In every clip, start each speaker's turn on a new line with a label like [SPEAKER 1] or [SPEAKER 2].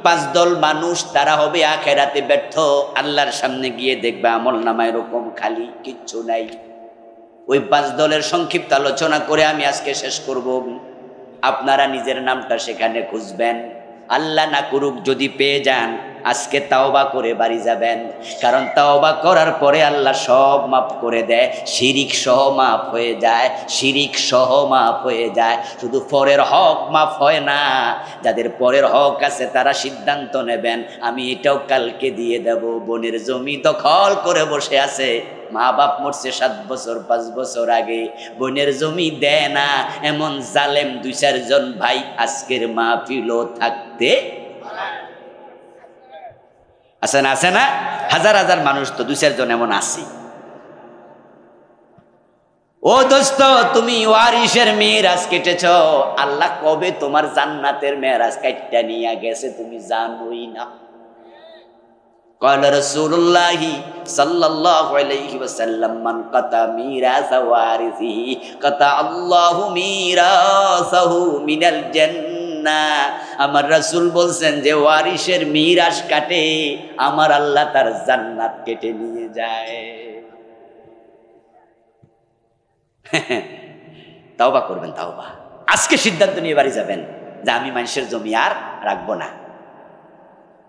[SPEAKER 1] পাঁচ দল মানুষ, তারা হবে আখিরাতে ব্যর্থ। আল্লাহর সামনে গিয়ে দেখবে আমলনামা এরকম খালি, কিচ্ছু নাই। ওই পাঁচ দলের সংক্ষিপ্ত আলোচনা করে আমি আজকে শেষ করব। আপনারা নিজের নামটা সেখানে খুঁজবেন। আল্লাহ না করুক যদি পেয়ে যান, আজকে তাওবা করে বাড়ি যাবেন। কারণ তাওবা করার পরে আল্লাহ সব মাফ করে দেয়, শিরিক সহ মাফ হয়ে যায়, শিরিক সহ মাফ হয়ে যায়। শুধু পরের হক মাফ হয় না, যাদের পরের হক আছে তারা সিদ্ধান্ত নেবেন আমি এটাও কালকে দিয়ে দেব। বোনের জমি দখল করে বসে আছে, মা বাপ মরছে 7 বছর 5 বছর আগে, বোনের জমি দেয় না, এমন জালেম 2-4 জন ভাই আজকের মাহফিলও থাকতে আছে না? আছে না? হাজার হাজার মানুষ তো 2-4 জন এমন আছে। ও দোস্ত, তুমি ওয়ারিসের মেরাজ কেটেছ, আল্লাহ কবে তোমার জান্নাতের মেরাজ কাটটা নিয়ে গেছে তুমি জানোই না। قال رسول الله صلى الله عليه وسلم من قطع ميراث وارثه قطع الله ميراثه من الجنة। আমার রাসূল বলছেন যে ওয়ারিসের মিরাস কাটে, আমার আল্লাহ তার জান্নাত কেটে নিয়ে যায়। তাওবা করবেন, তাওবা। আজকে সিদ্ধান্ত নিয়ে বাড়ি যাবেন যে আমি মানুষের জমি আর রাখবো না।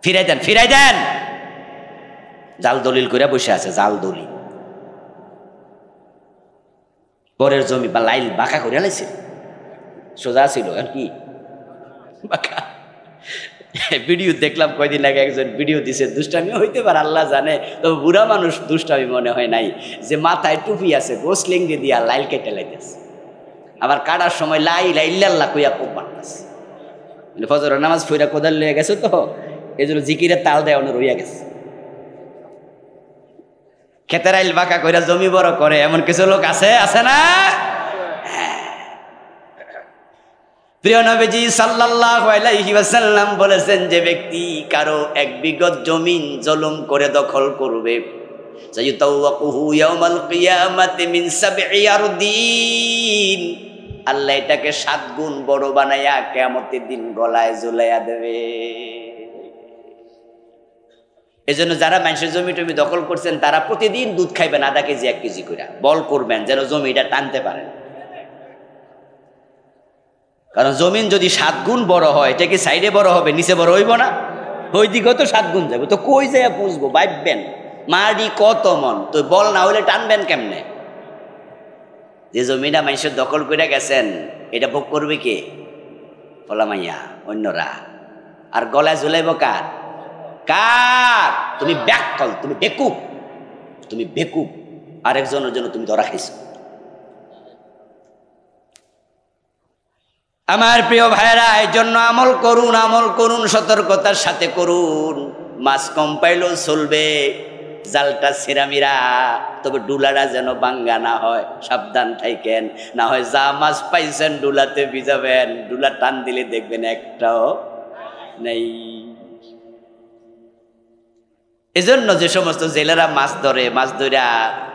[SPEAKER 1] ফিরাই দেন, ফিরাই দেন। জাল দলিল করে বসে আছে, জাল দলিল। পরের জমি বা লাইল বাঁকা করে লাইছে, সোজা ছিল আর কি বাঁকা। ভিডিও দেখলাম কয়দিন আগে, একজন ভিডিও দিছে, দুষ্টামি হইতে পারে আল্লাহ জানে, তবে বুড়া মানুষ দুষ্টামি মনে হয় নাই, যে মাথায় টুপি আছে গোসলিং দিয়া লাইল কেটে লাইতেছে, আবার কাটার সময় লাই লাইল্লাল্লাহ কইয়া খুব মারতেছে। ফজরের নামাজ ফইরা কোদাল লইয়া গেছে তো, এই জন্য জিকিরের তাল দেয় অন্য রইয়া গেছে। খেতের আইল বাঁকা কইরা জমি বড় করে এমন কিছু লোক আছে, আছে না? প্রিয় নবীজি সাল্লাল্লাহু আলাইহি ওয়াসাল্লাম বলেছেন, যে ব্যক্তি কারো 1 বিঘত জমিন জুলুম করে দখল করবে, সাইয়ুতাওয়াকুহু ইয়াউমাল কিয়ামাতি মিন 7 আরদিন, আল্লাহ এটাকে 7 গুণ বড় বানায়া কিয়ামতের দিন গলায় ঝুলাইয়া দেবে। এজন্য যারা মানুষের জমি টমি দখল করছেন তারা প্রতিদিন দুধ খাইবেন আধা কেজি 1 কেজি করে, বল করবেন যেন জমিটা টানতে পারেন। কারণ জমিন যদি 7 গুণ বড় হয়, এটা কি সাইডে বড় হবে, নিচে বড় হইব না? ওই দিকে তো 7 গুণ যাবে, তো কই যায় বুঝবো? ভাববেন মাটি কত মন, তো বল না হইলে টানবেন কেমনে? যে জমিটা মানুষের দখল করে গেছেন, এটা ভোগ করবে কে? ফলামাইয়া, অন্যরা। আর গলায় ঝুলাইব কার? কার? তুমি ব্যাককল, তুমি বেকুব, তুমি বেকুব। আরেকজনের জন্য তুমি ধরা খাইছো। আমার প্রিয় ভাইরা, এই জন্য আমল করুন, আমল করুন, সতর্কতার সাথে করুন। মাছ কম পাইলেও চলবে, জালটা ছিঁড়ামিরা, তবে ডুলাটা যেন বাঙ্গা না হয়, সাবধান থাকেন। না হয় যা মাছ পাইছেন ডুলাতে ভিজাবেন, ডুলা টান দিলে দেখবেন একটাও নেই। এজন্য যে সমস্ত জেলেরা মাছ ধরে, মাছ ধরা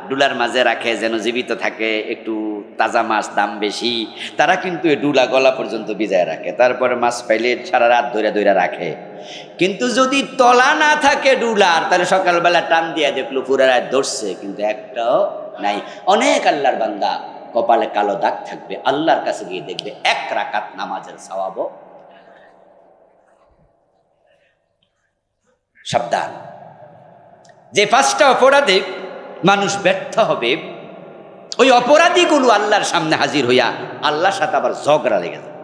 [SPEAKER 1] ডুলার মাঝে রাখে যেন জীবিত থাকে, একটু তাজা মাছ দাম বেশি, তারা কিন্তু এই ডুলা গলা পর্যন্ত ভিজায় রাখে, তারপরে মাছ পাইলে সারা রাত ধরে ধরে রাখে। কিন্তু যদি তলা না থাকে ডুলার, তাহলে সকালবেলা টান দিয়া দেখলো পুরা রাত ধরছে, কিন্তু একটাও নাই। অনেক আল্লাহর বান্দা কপালে কালো দাগ থাকবে, আল্লাহর কাছে গিয়ে দেখবে 1 রাকাত নামাজের সওয়াব। সাবধান। যে 5টা অপরাধে মানুষ ব্যর্থ হবে, ওই অপরাধীগুলো আল্লাহর সামনে হাজির হইয়া আল্লাহর সাথে আবার ঝগড়া লেগে যাবে।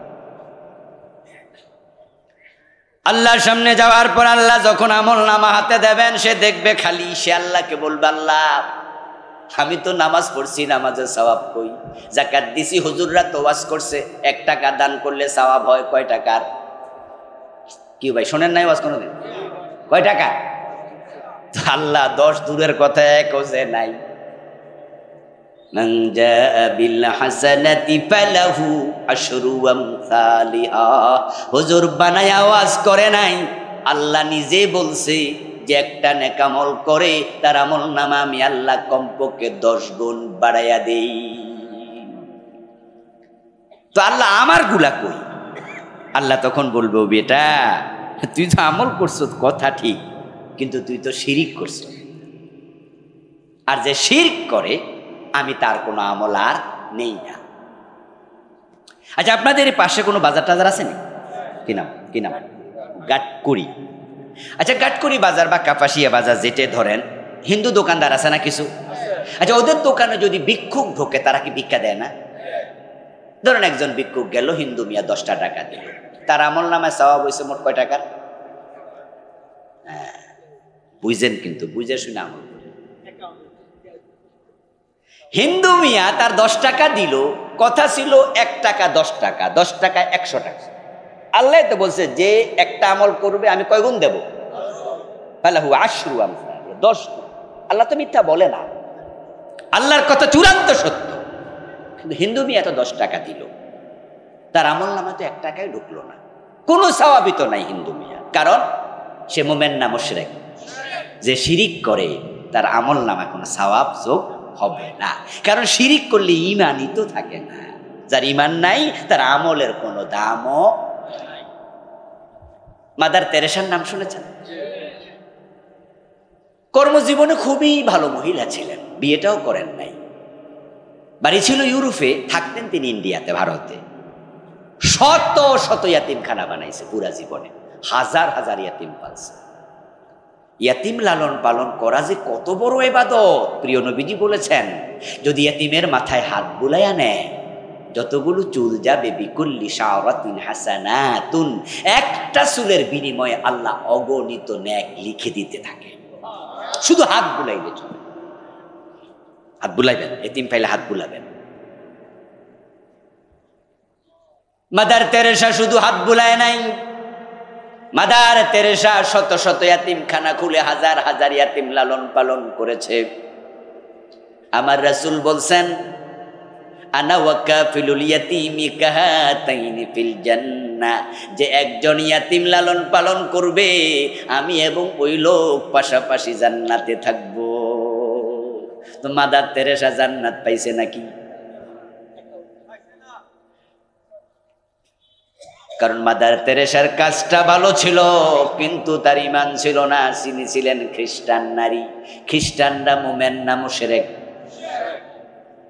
[SPEAKER 1] আল্লাহর সামনে যাওয়ার পর আল্লাহ যখন আমল নামা হাতে দেবেন, সে দেখবে খালি, সে আল্লাহকে বলবে, আল্লাহ আমি তো নামাজ পড়ছি, নামাজের সওয়াব কই? যাকাত দিছি, হুজুররা তো ওয়াজ করছে 1 টাকা দান করলে সওয়াব হয় কয় টাকার? কি ভাই শোনেন নাই ওয়াজ কোনোদিন? কয় টাকা? আল্লাহ 10 দূরের কথা 1ও যে নাই। মান জাআ বিল হাসানাতি ফালাহু আশরু আমসালিহা। হুজুর বানায় আওয়াজ করে নাই, আল্লাহ নিজে বলছে যে একটা নেক আমল করে তার আমল নামা আমি আল্লাহ কমপক্ষে 10 গুণ বাড়াইয়া দেই। তো আল্লাহ আমার গুলা কই? আল্লাহ তখন বলবো, বেটা তুই তো আমল করছো, কথা ঠিক, কিন্তু তুই তো শিরিক করছো। আর যে শিরক করে আমি তার কোনো আমল আর নেই না। আচ্ছা, আপনাদের এই পাশে কোনো বাজার টাজার আছে না? কি নাম? গাটকুড়ি। আচ্ছা, গাটকুড়ি বাজার বা কাপাসিয়া বাজার যেটা ধরেন, হিন্দু দোকানদার আছে না কিছু? আচ্ছা, ওদের দোকানে যদি ভিক্ষুক ঢোকে তারা কি ভিক্ষা দেয় না? ধরেন একজন ভিক্ষুক গেল, হিন্দু মিয়া 10টা টাকা দিল, তার আমল নামায় সওয়াব হইছে মোট কয় টাকার? হ্যাঁ, বুঝেন, কিন্তু বুঝে শুনে আমল করেন। হিন্দু মিয়া তার 10 টাকা দিল, কথা ছিল 1 টাকা 10 টাকা, 10 টাকা 100 টাকা। আল্লাহ তো বলছে যে একটা আমল করবে আমি কয় গুণ দেব? ফালাহু আশরু আমসাল, 10 গুণ। আল্লাহ তো মিথ্যা বলে না, আল্লাহর কথা চূড়ান্ত সত্য। কিন্তু হিন্দু মিয়া তো 10 টাকা দিল, তার আমল নামা তো 1 টাকায় ঢুকলো না, কোনো সওয়াবই তো নাই হিন্দু মিয়া। কারণ সে মুমিন না মুশরিক? যে শিরিক করে তার আমল নামা কোনো সওয়াব যোগ হবে না, কারণ শিরিক করলে ঈমানই তো থাকে না। যার ঈমান নাই তার আমলের কোনো দামও নাই। মাদার তেরেসার নাম শুনেছেন? কর্মজীবনে খুবই ভালো মহিলা ছিলেন, বিয়েটাও করেন নাই, বাড়ি ছিল ইউরোপে, থাকতেন তিনি ইন্ডিয়াতে, ভারতে। শত শত ইয়াতিমখানা বানাইছে পুরা জীবনে, হাজার হাজার ইয়াতিম পালছে। ইয়াতিম লালন পালন করা যে কত বড় ইবাদত! প্রিয় নবীজি বলেছেন, যদি ইয়াতিমের মাথায় হাত বুলাইয়া নেয়, যতগুলো চুল যাবে বিকুল্লি শাওরাতিন হাসানাতুন, একটা চুলের বিনিময়ে আল্লাহ অগণিত নেক লিখে দিতে থাকে। শুধু হাত বুলাইলে চলে, হাত বুলাইবেন, এতিম পাইলে হাত বুলাবেন। মাদার তেরেসা শুধু হাত বুলায় নাই, মাদার তেরেসা শত শত ইয়াতিমখানা খুলে হাজার হাজার ইয়াতিম লালন পালন করেছে। আমার রাসূল বলছেন, আনা ওয়া কাফিলুল ইয়াতিমি কাহাতাইনি ফিল জান্নাহ, যে একজন ইয়াতিম লালন পালন করবে আমি এবং ওই লোক পাশাপাশি জান্নাতে থাকব। তো মাদার তেরেসা জান্নাত পাইছে নাকি? কারণ মাদার তেরেসার কাজটা ভালো ছিল, কিন্তু তার ঈমান ছিল না। তিনি ছিলেন খ্রিস্টান নারী, খ্রিস্টানরা মুমিন না মুশরিক?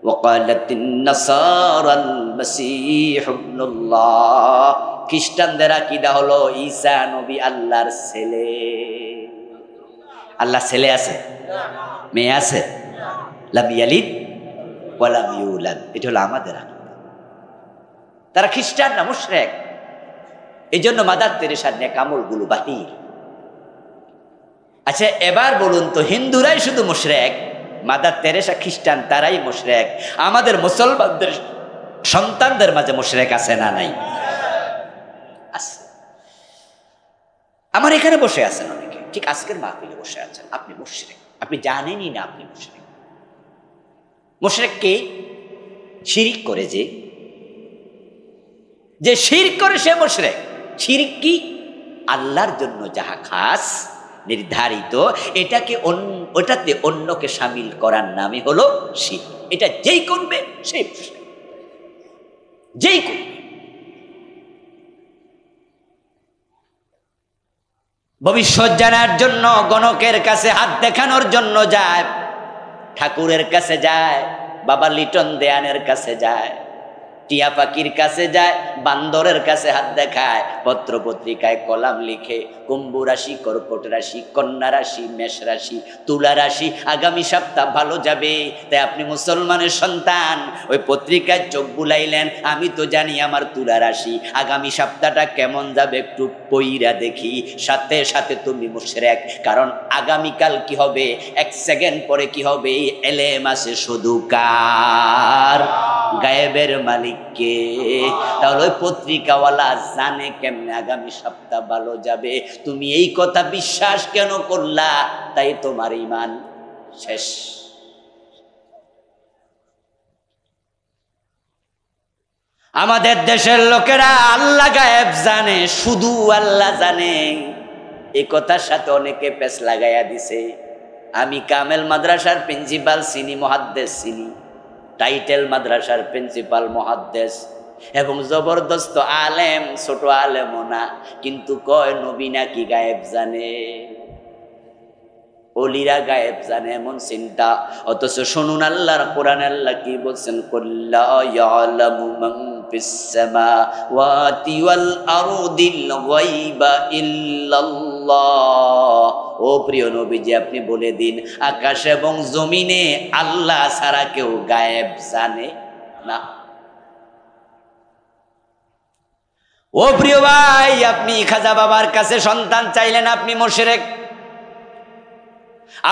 [SPEAKER 1] ওয়াকালাতিন নাসারাল মাসীহ ইবনুল্লাহ, খ্রিস্টানদের আকীদা হলো ঈসা নবী আল্লাহর ছেলে। আল্লাহ ছেলে আছে? মেয়ে আছে? লাম ইয়ালিদ ওয়া লাম ইউলাদ, এটা হলো আমাদের আকীদা। তারা খ্রিস্টান না মুশরিক। এই জন্য মাদার তেরেসার নেক আমলগুলো বাহির। আচ্ছা, এবার বলুন তো, হিন্দুরাই শুধু মুশরিক, মাদার তেরেসা খ্রিস্টান তারাই মুশরিক, আমাদের মুসলমানদের সন্তানদের মাঝে মুশরিক আছে না নাই? আছে। আমার এখানে বসে আছেন অনেকে, ঠিক আজকের মাহফিলে বসে আছেন, আপনি মুশরিক, আপনি জানেনই না আপনি মুশরিক। মুশরিক কে? শিরিক করে যে শিরক করে সে মুশরিক। শিরক কি? আল্লাহর জন্য যাহা খাস নির্ধারিত, ওটাতে অন্যকে শামিল করার নামই হলো শিরক। এটা যেই করবে সেই মুশরিক, যেই করবে। ভবিষ্যৎ জানার জন্য গণকের কাছে হাত দেখানোর জন্য যায়, ঠাকুরের কাছে যায়, বাবা লিটন দেয়ানের কাছে যায়, টিয়া পাখির কাছে যায়, বান্দরের কাছে হাত দেখায়, পত্র পত্রিকায় কলাম লিখে, কুম্ভ রাশি, কর্কট রাশি, কন্যা রাশি, মেষ রাশি, তুলা রাশি, আগামী সপ্তাহ ভালো যাবে। তাই আপনি মুসলমানের সন্তান, ওই পত্রিকায় চোখ বুলাইলেন, আমি তো জানি আমার তুলা রাশি, আগামী সপ্তাহটা কেমন যাবে একটু পইরা দেখি, সাথে সাথে তুমি মুশরিক। কারণ আগামীকাল কি হবে, 1 সেকেন্ড পরে কি হবে, এলেম আছে শুধু কার? গায়েবের মালিককে। তাহলে ওই পত্রিকাওয়ালা জানে কেমনে আগামী সপ্তাহ ভালো যাবে? তুমি এই কথা বিশ্বাস কেন করলা? তাই তোমার ঈমান শেষ। আমাদের দেশের লোকেরা আল্লাহ গায়েব জানে, শুধু আল্লাহ জানে, এই কথার সাথে অনেকে পেছ লাগাইয়া দিছে। আমি কামেল মাদ্রাসার প্রিন্সিপাল চিনি, মুহাদ্দিস চিনি, টাইটেল মাদ্রাসার প্রিন্সিপাল মুহাদ্দিস, এবং জবরদস্ত আলেম, ছোট আলেমও না, কিন্তু কয় নবী নাকি গায়েব জানে, ওলিরা গায়েব জানে, এমন চিন্তা। অথচ শুনুন আল্লাহর কোরআনে আল্লাহ কি বলছেন, কুল্লা ইয়ালামু মান ফিস সামাওয়াতি ওয়াল আরদিল গায়বা ইল্লাল্লাহ। ও প্রিয় নবীজি, আপনি বলে দিন, আকাশ এবং জমিনে আল্লাহ ছাড়া কেউ গায়েব জানে না। ও প্রিয় ভাই, আপনি খাজা বাবার কাছে সন্তান চাইলেন, আপনি মুশরিক।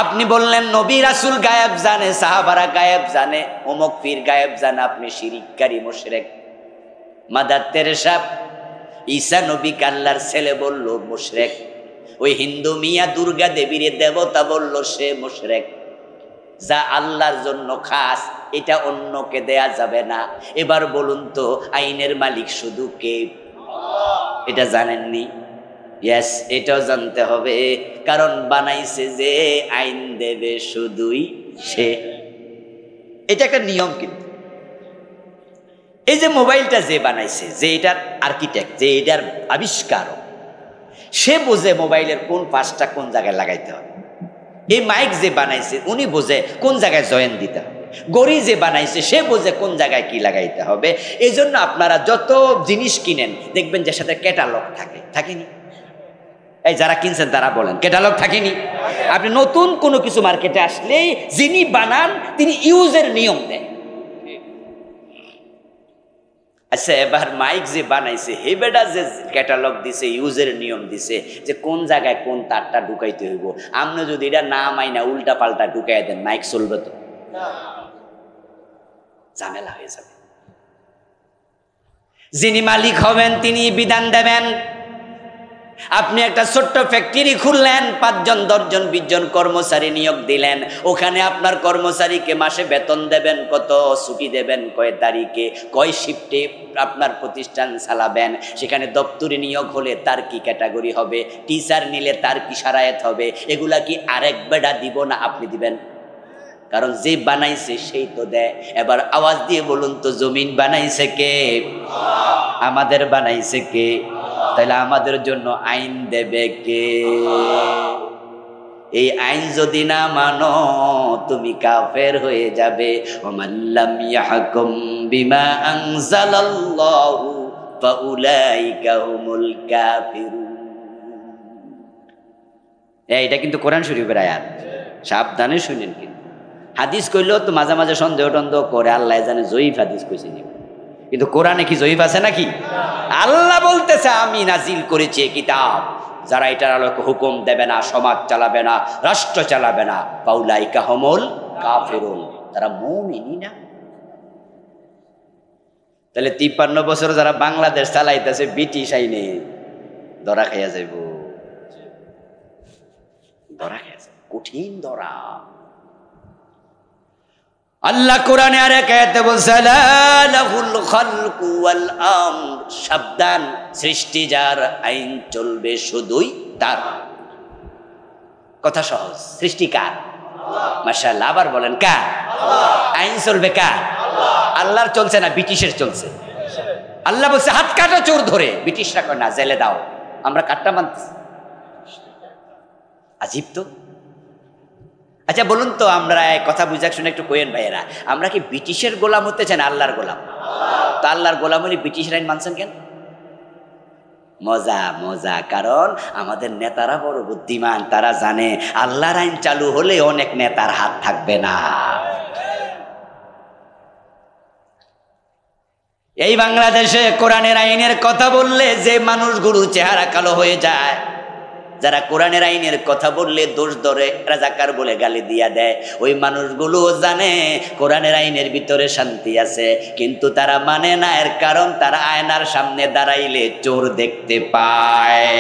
[SPEAKER 1] আপনি বললেন নবী রাসূল গায়েব জানে, সাহাবারা গায়েব জানে, অমুক পীর গায়েব জানে, আপনি শিরিককারী মুশরিক। মাদার তেরেসা ঈসা নবীকে আল্লাহর ছেলে বলল, মুশরিক। ওই হিন্দু মিয়া দুর্গা দেবীর দেবতা বলল, সে মুশরিক। যা আল্লাহর জন্য খাস, এটা অন্যকে দেয়া যাবে না। এবার বলুন তো, আইনের মালিক শুধু কে? এটা জানেননি? ইয়েস, এটাও জানতে হবে, কারণ বানাইছে যে, আইন দেবে শুধুই সে। এটা একটা নিয়ম। কিন্তু এই যে মোবাইলটা যে বানাইছে, যে এটার আর্কিটেক্ট, যে এটার আবিষ্কারক, সে বোঝে মোবাইলের কোন পাশটা কোন জায়গায় লাগাইতে হবে। এই মাইক যে বানাইছে, উনি বোঝে কোন জায়গায় জয়েন দিতে হবে। গড়ি যে বানাইছে, সে বোঝে কোন জায়গায় কি লাগাইতে হবে। এই জন্য আপনারা যত জিনিস কিনেন, দেখবেন যে সাথে ক্যাটালগ থাকে, থাকেনি? এই যারা কিনছেন তারা বলেন, ক্যাটালগ থাকেনি? আপনি নতুন কোনো কিছু মার্কেটে আসলেই যিনি বানান তিনি ইউজের নিয়ম দেন। আচ্ছা, এবার মাইক যে বানাইছে, হে বেটা যে ক্যাটালগ দিছে, ইউজের নিয়ম দিছে, যে কোন জায়গায় কোন তারটা ঢুকাইতে হইব। আপনি যদি এটা না মাইনা উল্টা পাল্টা ঢুকাই দেন, মাইক চলবে তো? ঝামেলা হয়ে যাবে। যিনি মালিক হবেন তিনি বিধান দেবেন। আপনি একটা ছোট্ট ফ্যাক্টরি খুললেন, 5 জন 10 জন 20 জন কর্মচারী নিয়োগ দিলেন। ওখানে আপনার কর্মচারীকে মাসে বেতন দেবেন কত, ছুটি দেবেন কয় তারিখে, কয় শিফটে আপনার প্রতিষ্ঠান চালাবেন। সেখানে দপ্তরি নিয়োগ হলে তার কি ক্যাটাগরি হবে, টিচার নিলে তার কি সারায়াত হবে, এগুলা কি আরেক বেড়া দিব না আপনি দিবেন? কারণ যে বানাইছে সেই তো দেয়। এবার আওয়াজ দিয়ে বলুন তো, জমিন বানাইছে কে? আমাদের বানাইছে কে? তাহলে আমাদের জন্য আইন দেবে কে? এই আইন যদি না মানো, তুমি কাফের হয়ে যাবে। ওমাল্লাম ইয়াহকুম বিমা আনজালাল্লাহু ফাউলাইকা হুমুল কাফিরুন। এটা কিন্তু কোরআন শরীফের আয়াত, সাবধানে শুনেন। কিন্তু হাদিস কইলেও তো মাঝে মাঝে সন্দেহ টন্দেহ করে, আল্লাহ জানে জয়ীফ হাদিস কইছে নি, কিন্তু কোরআনে কি জয়ীফ আছে নাকি? আল্লাহ বলতেছে, আমি নাজিল করেছি এই কিতাব, যারা এটার আলোকে হুকুম দেবে না, সমাজ চালাবে না, রাষ্ট্র চালাবে না, ফাউলাইকা হুমুল কাফিরুন, তারা মুমিনই না। তাহলে 53 বছর যারা বাংলাদেশ চালাইতেছে ব্রিটিশ আইনে, ধরা খাইয়া যাইব, ধরা খাইয়া যাইব, কঠিন ধরা। আল্লাহ কোরআনে আর এক আয়াতে বলছে, লাহুল খালকু ওয়াল আমর, সাবধান, সৃষ্টি যার, আইন চলবে শুধুই তার। কথা সহজ, সৃষ্টি কার? মাশাআল্লাহ। আবার বলেন কার? আইন চলবে কার? আল্লাহর চলছে না, ব্রিটিশের চলছে। আল্লাহ বলছে হাত কাটো চোর ধরে, ব্রিটিশরা কয় না, জেলে দাও। আমরা কাটটা মানতেছি। আজীব তো। আচ্ছা বলুন তো, আমরা কথা বুঝা শুনে একটু কইেন ভাইয়েরা, আমরা কি ব্রিটিশের গোলাম হতে চান, আল্লাহর গোলাম? তো আল্লাহর গোলাম হলে ব্রিটিশের আইন মানছেন কেন? মজা মজা, কারণ আমাদের নেতারা বড় বুদ্ধিমান, তারা জানে আল্লাহর আইন চালু হলে অনেক নেতার হাত থাকবে না। এই বাংলাদেশে কোরআনের আইনের কথা বললে যে মানুষগুলো চেহারা কালো হয়ে যায়, যারা কোরআনের আইনের কথা বললে দোষ ধরে, রাজাকার বলে গালি দিয়া দেয়, ওই মানুষগুলো জানে কোরআনের আইনের ভিতরে শান্তি আছে, কিন্তু তারা মানে না। এর কারণ তারা আয়নার সামনে দাঁড়াইলে চোর দেখতে পায়।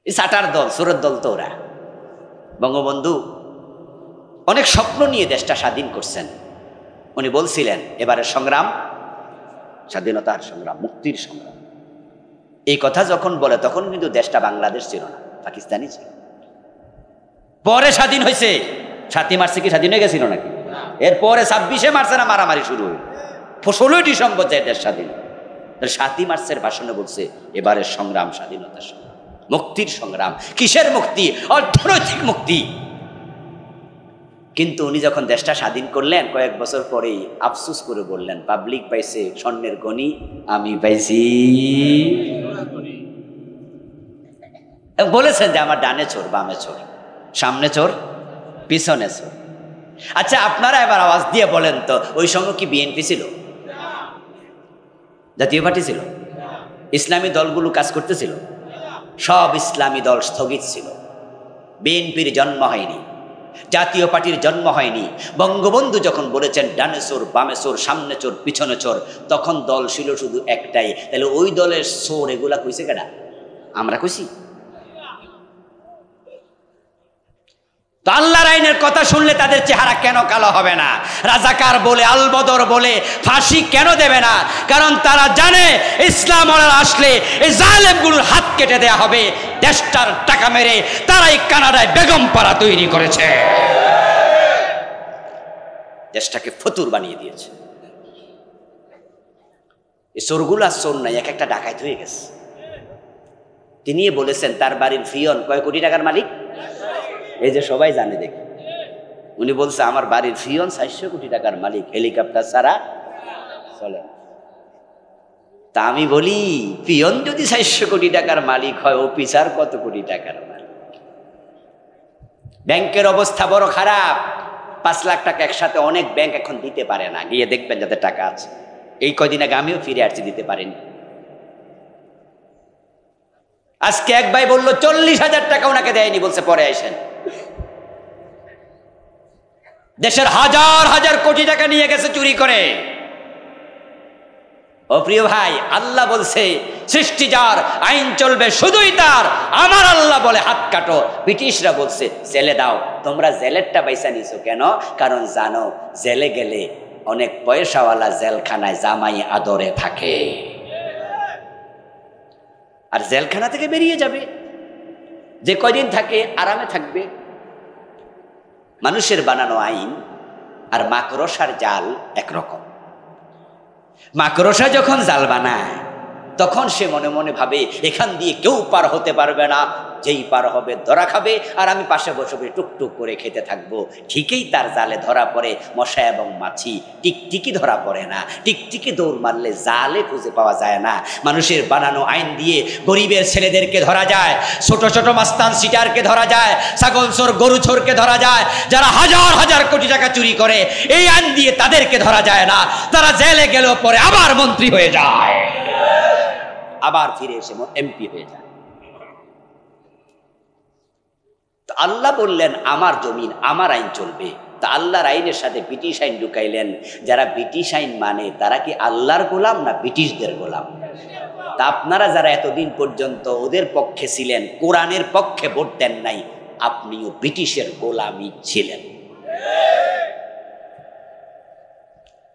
[SPEAKER 1] সাটার দল, সুরের দল তো ওরা। বঙ্গবন্ধু অনেক স্বপ্ন নিয়ে দেশটা স্বাধীন করছেন। উনি বলছিলেন এবারের সংগ্রাম স্বাধীনতার সংগ্রাম, মুক্তির সংগ্রাম। এই কথা যখন বলে তখন কিন্তু দেশটা বাংলাদেশ ছিল না, পাকিস্তানি ছিল। পরে স্বাধীন হয়েছে। 7ই মার্চে কি স্বাধীন হয়ে গেছিল নাকি? এরপরে 26 মার্চে না মারামারি শুরু হইল, 16 ডিসেম্বর যে দেশ স্বাধীন। 7ই মার্চের ভাষণে বলছে এবারের সংগ্রাম স্বাধীনতার সংগ্রাম, মুক্তির সংগ্রাম। কিসের মুক্তি? অর্থনৈতিক মুক্তি। কিন্তু উনি যখন দেশটা স্বাধীন করলেন কয়েক বছর পরেই আফসোস করে বললেন, পাবলিক পাইছে স্বর্ণের গনি, আমি পাইছি। বলেছেন যে আমার ডানে চোর, বামে চোর, সামনে চোর, পিছনে চোর। আচ্ছা আপনারা এবার আওয়াজ দিয়ে বলেন তো, ওই সময় কি বিএনপি ছিল? জাতীয় পার্টি ছিল? ইসলামী দলগুলো কাজ করতেছিল? সব ইসলামী দল স্থগিত ছিল। বিএনপির জন্ম হয়নি, জাতীয় পার্টির জন্ম হয়নি। বঙ্গবন্ধু যখন বলেছেন ডানে চোর, বামে চোর, সামনে চোর, পিছনে চোর, তখন দল ছিল শুধু একটাই। তাহলে ওই দলের চোর এগুলা কইছে কেডা? আমরা কইছি? তো আল্লাহর আইনের কথা শুনলে তাদের চেহারা কেন কালো হবে না? রাজাকার বলে, আলবদর বলে ফাঁসি কেন দেবে না? কারণ তারা জানে ইসলাম আসলে এই জালেমগুলোর হাত কেটে দেয়া হবে। দেশটার টাকা মেরে তারাই কানাডায় বেগম পাড়া তৈরি করেছে, দেশটাকে ফতুর বানিয়ে দিয়েছে। এই চোরগুলো আর চোর নাই, এক একটা ডাকাত হয়ে গেছে। তিনি বলেছেন তার বাড়ির ফিয়ন কয় কোটি টাকার মালিক? এই যে সবাই জানে দেখি, উনি বলছে আমার বাড়ির ফিয়ন 400 কোটি টাকার মালিক, হেলিকপ্টার ছাড়া চলে। তা আমি বলি, পিয়ন যদি 400 কোটি টাকার মালিক হয়, অফিসার কত কোটি টাকার মালিক? ব্যাংকের অবস্থা বড় খারাপ। 5 লাখ টাকা একসাথে অনেক ব্যাংক এখন দিতে পারে না। গিয়ে দেখবেন যাদের টাকা আছে। এই কয়দিন আগে আমিও ফিরে আসছি, দিতে পারেনি। আজকে এক ভাই বললো 40,000 টাকা ওনাকে দেয়নি, বলছে পরে আসেন। দেশের হাজার হাজার কোটি টাকা নিয়ে গেছে চুরি করে। ও প্রিয় ভাই, আল্লাহ বলছে সৃষ্টি যার, আইন চলবে শুধুই তার। আমার আল্লাহ বলে হাত কাটো। ব্রিটিশরা বলছে জেলে দাও। তোমরা জেলেরটা পয়সা নিছো কেন? কারণ জানো জেলে গেলে অনেক পয়সাওয়ালা জেলখানায় জামাই আদরে থাকে, আর জেলখানা থেকে বেরিয়ে যাবে, যে কয়দিন থাকে আরামে থাকবে। মানুষের বানানো আইন আর মাকড়সার জাল একরকম। মাকড়সা যখন জাল বানায় তখন সে মনে মনে ভাবে এখান দিয়ে কেউ পার হতে পারবে না, যেই পার হবে ধরা খাবে, আর আমি পাশে বসে বসে টুকটুক করে খেতে থাকবো। ঠিকই তার জালে ধরা পড়ে মশা এবং মাছি, টিকটিকি ধরা পড়ে না। টিকটিকি দৌড় মারলে জালে খুঁজে পাওয়া যায় না। মানুষের বানানো আইন দিয়ে গরিবের ছেলেদেরকে ধরা যায়, ছোট ছোট মাস্তান সিটারকে ধরা যায়, ছাগল চোর, গরু চোরকে ধরা যায়, যারা হাজার হাজার কোটি টাকা চুরি করে। এই আইন দিয়ে তাদেরকে ধরা যায় না। তারা জেলে গেলেও পরে আবার মন্ত্রী হয়ে যায়, আবার ফিরে এসে এমপি হয়ে যায়। আল্লাহ বললেন আমার জমিন, আমার আইন চলবে। তা আল্লাহর আইনের সাথে ব্রিটিশ আইন ঢুকাইলেন। যারা ব্রিটিশ আইন মানে তারা কি আল্লাহর গোলাম না ব্রিটিশদের গোলাম? তা আপনারা যারা এতদিন পর্যন্ত ওদের পক্ষে ছিলেন, কোরআনের পক্ষে ভোট দেন নাই, আপনিও ব্রিটিশের গোলামই ছিলেন।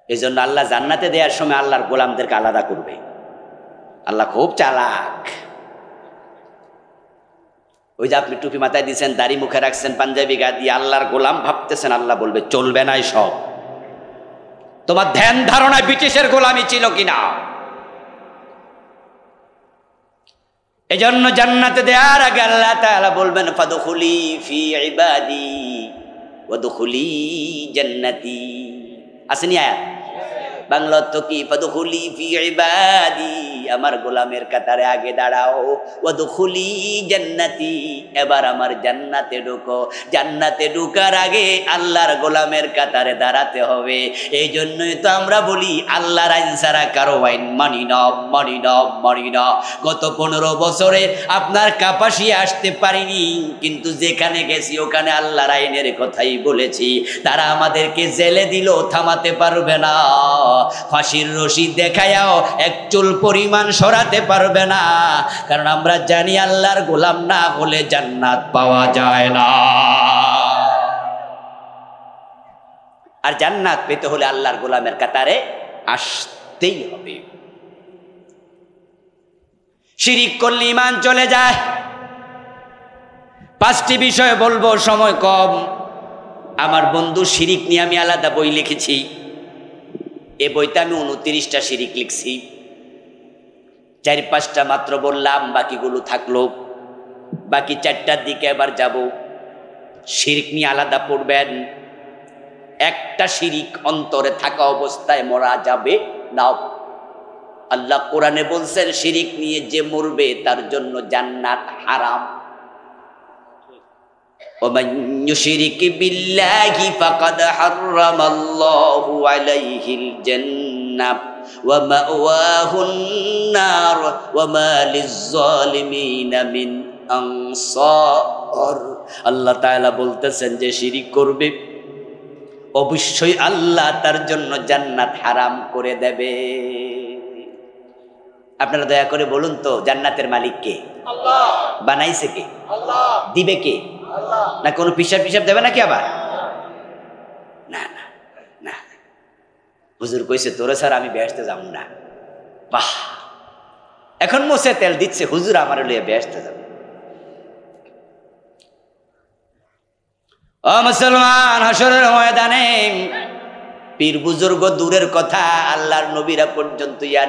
[SPEAKER 1] এই জন্য আল্লাহ জান্নাতে দেওয়ার সময় আল্লাহর গোলামদেরকে আলাদা করবে। আল্লাহ খুব চালাক। ওই যে আপনি টুপি মাথায় দিয়েছেন, দাড়ি মুখে রাখছেন, পাঞ্জাবি গা দিয়ে আল্লাহর গোলাম ভাবতেছেন, আল্লাহ বলবে চলবে না সব। তোমার ধ্যান ধারণায় ব্রিটিশের গোলামি ছিল কিনা? এজন্য জান্নাতে দেওয়ার আগে আল্লাহ তাআলা বলবেন ফাদখুলি ফি ইবাদি ওয়াদখুলি জান্নাতি। আসেনি আয়াত? বাংলা তো কি? ফাদখুলি ফি ইবাদি, আমার গোলামের কাতারে আগে দাঁড়াও, ওয়াদখুলি জান্নাতি, এবার আমার জান্নাতে ঢুকো। জান্নাতে ঢুকার আগে আল্লাহর গোলামের কাতারে দাঁড়াতে হবে। এই জন্যই তো আমরা বলি আল্লাহর আইন ছাড়া কারো আইন মানি না, মানি না, মানি না। গত 15 বছরে আপনার কাপাসিয়া আসতে পারিনি, কিন্তু যেখানে গেছি ওখানে আল্লাহর আইনের কথাই বলেছি। তারা আমাদেরকে জেলে দিল, থামাতে পারবে না। ফাঁসির রশি দেখায়াও এক চুল পরিমাণ সরাতে পারবে না, কারণ আমরা জানি আল্লাহর গোলাম না হলে জান্নাত পাওয়া যায় না। আর জান্নাত পেতে হলে আল্লাহর গোলামের কাতারে আসতেই হবে। শিরিক করলে ঈমান চলে যায়। 5টি বিষয় বলবো, সময় কম। আমার বন্ধু শিরিক নিয়ে আমি আলাদা বই লিখেছি। এ বইতে আমি 29টা শিরিক লিখছি। 4-5টা মাত্র বললাম, বাকিগুলো থাকলো। বাকি 4টার দিকে এবার যাব। শিরিক নিয়ে আলাদা পড়বেন। একটা শিরিক অন্তরে থাকা অবস্থায় মরা যাবে না। আল্লাহ কোরআনে বলছেন শিরিক নিয়ে যে মরবে তার জন্য জান্নাত হারাম। ومن يشرك بالله فقد حرم الله عليه الجنة ومأواه النار وما للظالمين من أنصار। আল্লাহ তাআলা বলতেছেন যে শিরিক করবে অবশ্যই আল্লাহ তার জন্য জান্নাত হারাম করে দেবে। আপনারা দয়া করে বলুন তো, জান্নাতের মালিক কে? আল্লাহ। বানাইছে কে? আল্লাহ। দিবে কে? আল্লাহ। না কোনো পিসাব দেবে নাকি আবার? না না না, হুজুর কইছে তোরে স্যার আমি বেহেশতে যাব না। বাহ, এখন মোছে তেল দিচ্ছে, হুজুর আমার লইয়া বেহেশতে যাব। ও মুসলমান, হাসরের ময়দানে পীর বুজুর্গ দূরের কথা, আল্লাহর নবীরা পর্যন্ত ইয়া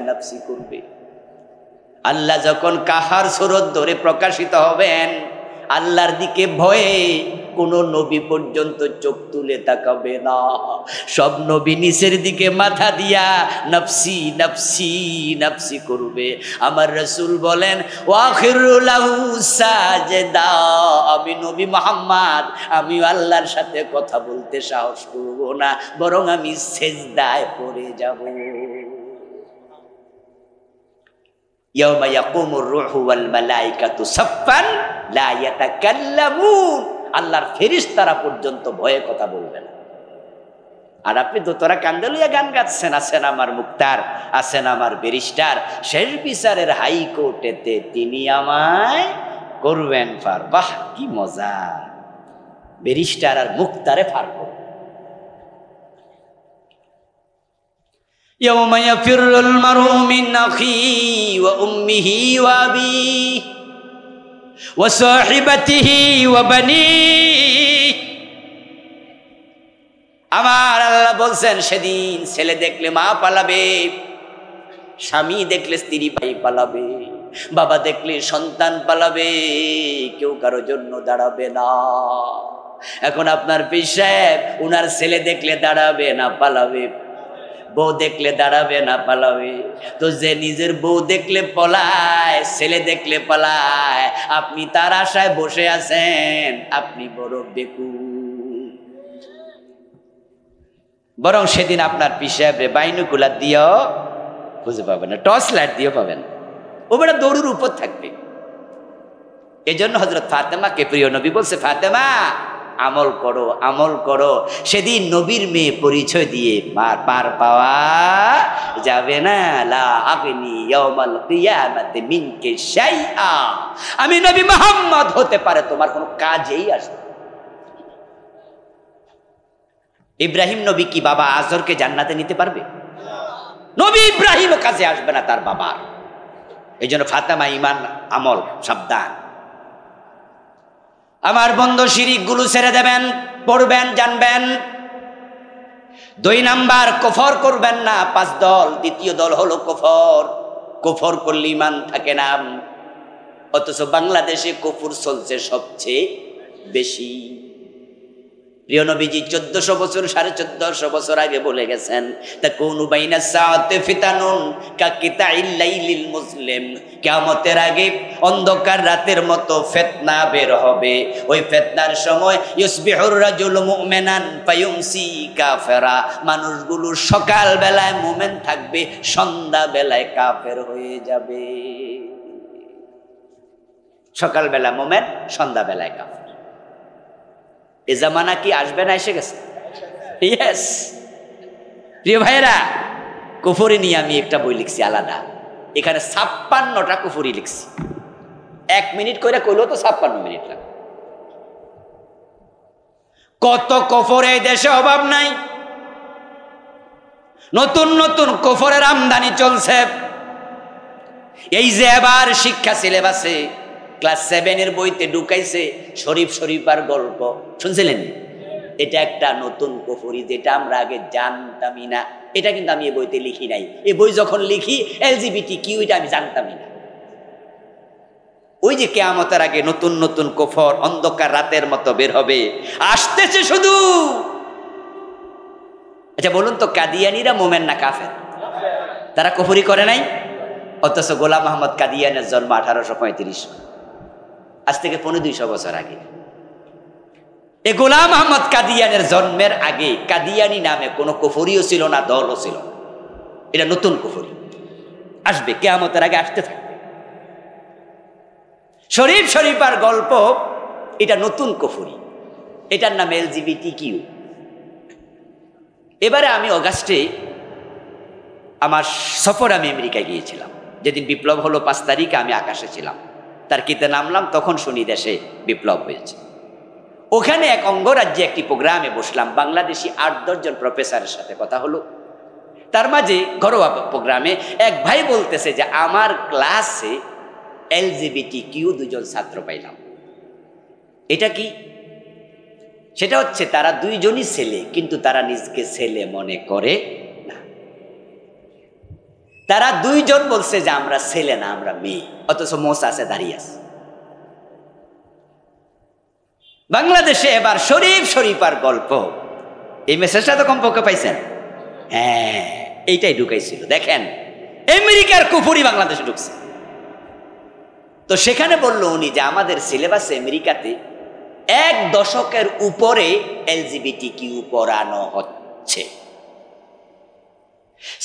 [SPEAKER 1] নাফসি করবে। আল্লাহ যখন কাহার সুরত ধরে প্রকাশিত হবেন, আল্লাহর দিকে ভয়ে কোন নবী পর্যন্ত চোখ তুলে তাকাবে না। সব নবী নিচের দিকে মাথা দিয়া নাফসি নাফসি নাফসি করবে। আমার রাসূল বলেন ওয়াখিরু লাহু সাজদা, আমি নবী মুহাম্মদ আমি আল্লাহর সাথে কথা বলতে সাহস করব না, বরং আমি সেজদায় পড়ে যাব। ইয়াউমা ইয়াকুমুর রূহু ওয়াল মালাইকাতু সাফফান লা ইয়াতাকাল্লামুন, আল্লাহর ফেরেশতারা পর্যন্ত ভয়ে কথা বলবে না। আর আপনি দোতরা কান্দে লইয়া গান গাচ্ছেন, আছেন আমার মুক্তার, আছেন আমার ব্যারিস্টার, শেষ বিচারের হাইকোর্টেতে তিনি আমায় করবেন ফার। বাহ কি মজা, ব্যারিস্টার আর মুক্তারে ফার করবে। يوم يفر المرء من أخيه وأمه وأبيه وصاحبته وبنيه। আমার আল্লাহ বলছেন সেদিন ছেলে দেখলে মা পালাবে, স্বামী দেখলে স্ত্রী ভাই পালাবে, বাবা দেখলে সন্তান পালাবে, কেউ কারোর জন্য দাঁড়াবে না। এখন আপনার পীর সাহেব উনার ছেলে দেখলে দাঁড়াবে না পালাবে, বউ দেখলে দাঁড়াবে না পালাবে। তো যে নিজের বউ দেখলে পলায়, ছেলে দেখলে পালায়, আপনি তার আশায় বসে আছেন, আপনি বড় বেকুব। বরং সেদিন আপনার পিসাবে বাইনুকুলার দিয়েও খুঁজে পাবেন না, টর্চ লাইট দিয়েও পাবেন, ও বেটা দৌড়ুর উপর থাকবে। এই জন্য হযরত ফাতেমাকে প্রিয় নবী বলছে, ফাতেমা আমল করো আমল করো, সেদিন নবীর মেয়ে পরিচয় দিয়ে পার পাওয়া যাবে না। লা আগনি ইয়াউমাল কিয়ামাতি মিনকে শাইআ, আমি নবী মুহাম্মদ হতে পারে তোমার কোনো কাজেই আসবে। ইব্রাহিম নবী কি বাবা আজরকে জান্নাতে নিতে পারবে? নবী ইব্রাহিম কাজে আসবে না তার বাবার। এই জন্য ফাতেমা ঈমান আমল সাবধান। আমার বন্ধু শিরিক গুলো ছেড়ে দেবেন, পড়বেন, জানবেন। 2 নাম্বার, কুফর করবেন না। 5 দল, দ্বিতীয় দল হলো কুফর। কুফর করলে ঈমান থাকে না। অথচ বাংলাদেশে কুফর চলছে সবচেয়ে বেশি। প্রিয় নবীজি 1400 বছর 1450 বছর আগে বলে গেছেন, তাকুনু বাইনা সাআতি ফিতানুন কাকিতাইল লাইলিল মুসলিম, কিয়ামতের আগে অন্ধকার রাতের মতো ফিতনা বের হবে। ওই ফিতনার সময় ইউসবিহুর রাজুলু মুমিনান ফায়ুমসি কাফিরা, মানুষগুলো সকাল বেলায় মুমিন থাকবে, সন্ধ্যা বেলায় কাফের হয়ে যাবে। সকাল বেলা মুমিন, সন্ধ্যা বেলায় কাফের। এ জামানা কি আসবে না, এসে গেছে? ইয়েস। প্রিয় ভাইরা, কুফরি নিয়ে আমি একটা বই লিখছি আলাদা, এখানে 56টা কুফরি লিখছি। 1 মিনিট করে কইলেও তো 56 মিনিট লাগে। কত কুফর এই দেশে অভাব নাই, নতুন নতুন কুফরের আমদানি চলছে। এই যে এবার শিক্ষা সিলেবাসে ক্লাস 7 এর বইতে ঢুকাইছে শরীফ শরীফার গল্প, শুনছিলেন? এটা একটা নতুন কুফরি, যেটা আমরা আগে জানতামই না। এটা কিন্তু আমি এই বইতে লিখি নাই। এই বই যখন লিখি LGBTQ এটা আমি জানতামই না। ওই যে কিয়ামতের আগে নতুন নতুন কুফর অন্ধকার রাতের মতো বের হবে, আসতেছে শুধু। আচ্ছা বলুন তো, কাদিয়ানিরা মোমেন না কাফের? তারা কুফরি করে নাই, অথচ গোলাম মোহাম্মদ কাদিয়ানের জন্ম 1835, আজ থেকে 250 বছর আগে। এই গোলাম আহমদ কাদিয়ানের জন্মের আগে কাদিয়ানি নামে কোনো কুফরিও ছিল না, দলও ছিল না। এটা নতুন কুফরি, আসবে কিয়ামতের আগে, আসতে থাকবে। শরীফ শরীফার গল্প, এটা নতুন কুফরি, এটার নাম LGBTQ। এবারে আমি অগাস্টে আমার সফর, আমি আমেরিকায় গিয়েছিলাম। যেদিন বিপ্লব হলো 5 তারিখে আমি আকাশে ছিলাম, তার্কিতে নামলাম, তখন শুনি দেশে বিপ্লব হয়েছে। ওখানে এক অঙ্গরাজ্যে একটি প্রোগ্রামে বসলাম, বাংলাদেশি 8-10 জন প্রফেসরের সাথে কথা হলো। তার মাঝে ঘরোয়া প্রোগ্রামে এক ভাই বলতেছে যে আমার ক্লাসে LGBTQ 2 জন ছাত্র পাইলাম। এটা কি? সেটা হচ্ছে তারা 2 জনই ছেলে, কিন্তু তারা নিজকে ছেলে মনে করে না। তারা 2 জন বলছে যে আমরা ছেলে না, আমরা মেয়ে, অথচ মোস আছে, দাঁড়িয়ে আছে। বাংলাদেশে এবার শরীফ শরীফার গল্প, এই মেসেজটা তো কমপক্ষে পাইছেন? হ্যাঁ, এইটাই ঢুকাইছিল। দেখেন, আমেরিকার কুফরি বাংলাদেশে ঢুকছে। তো সেখানে বলল উনি যে আমাদের সিলেবাসে আমেরিকাতে 1 দশকের উপরে LGBTQ পড়ানো হচ্ছে।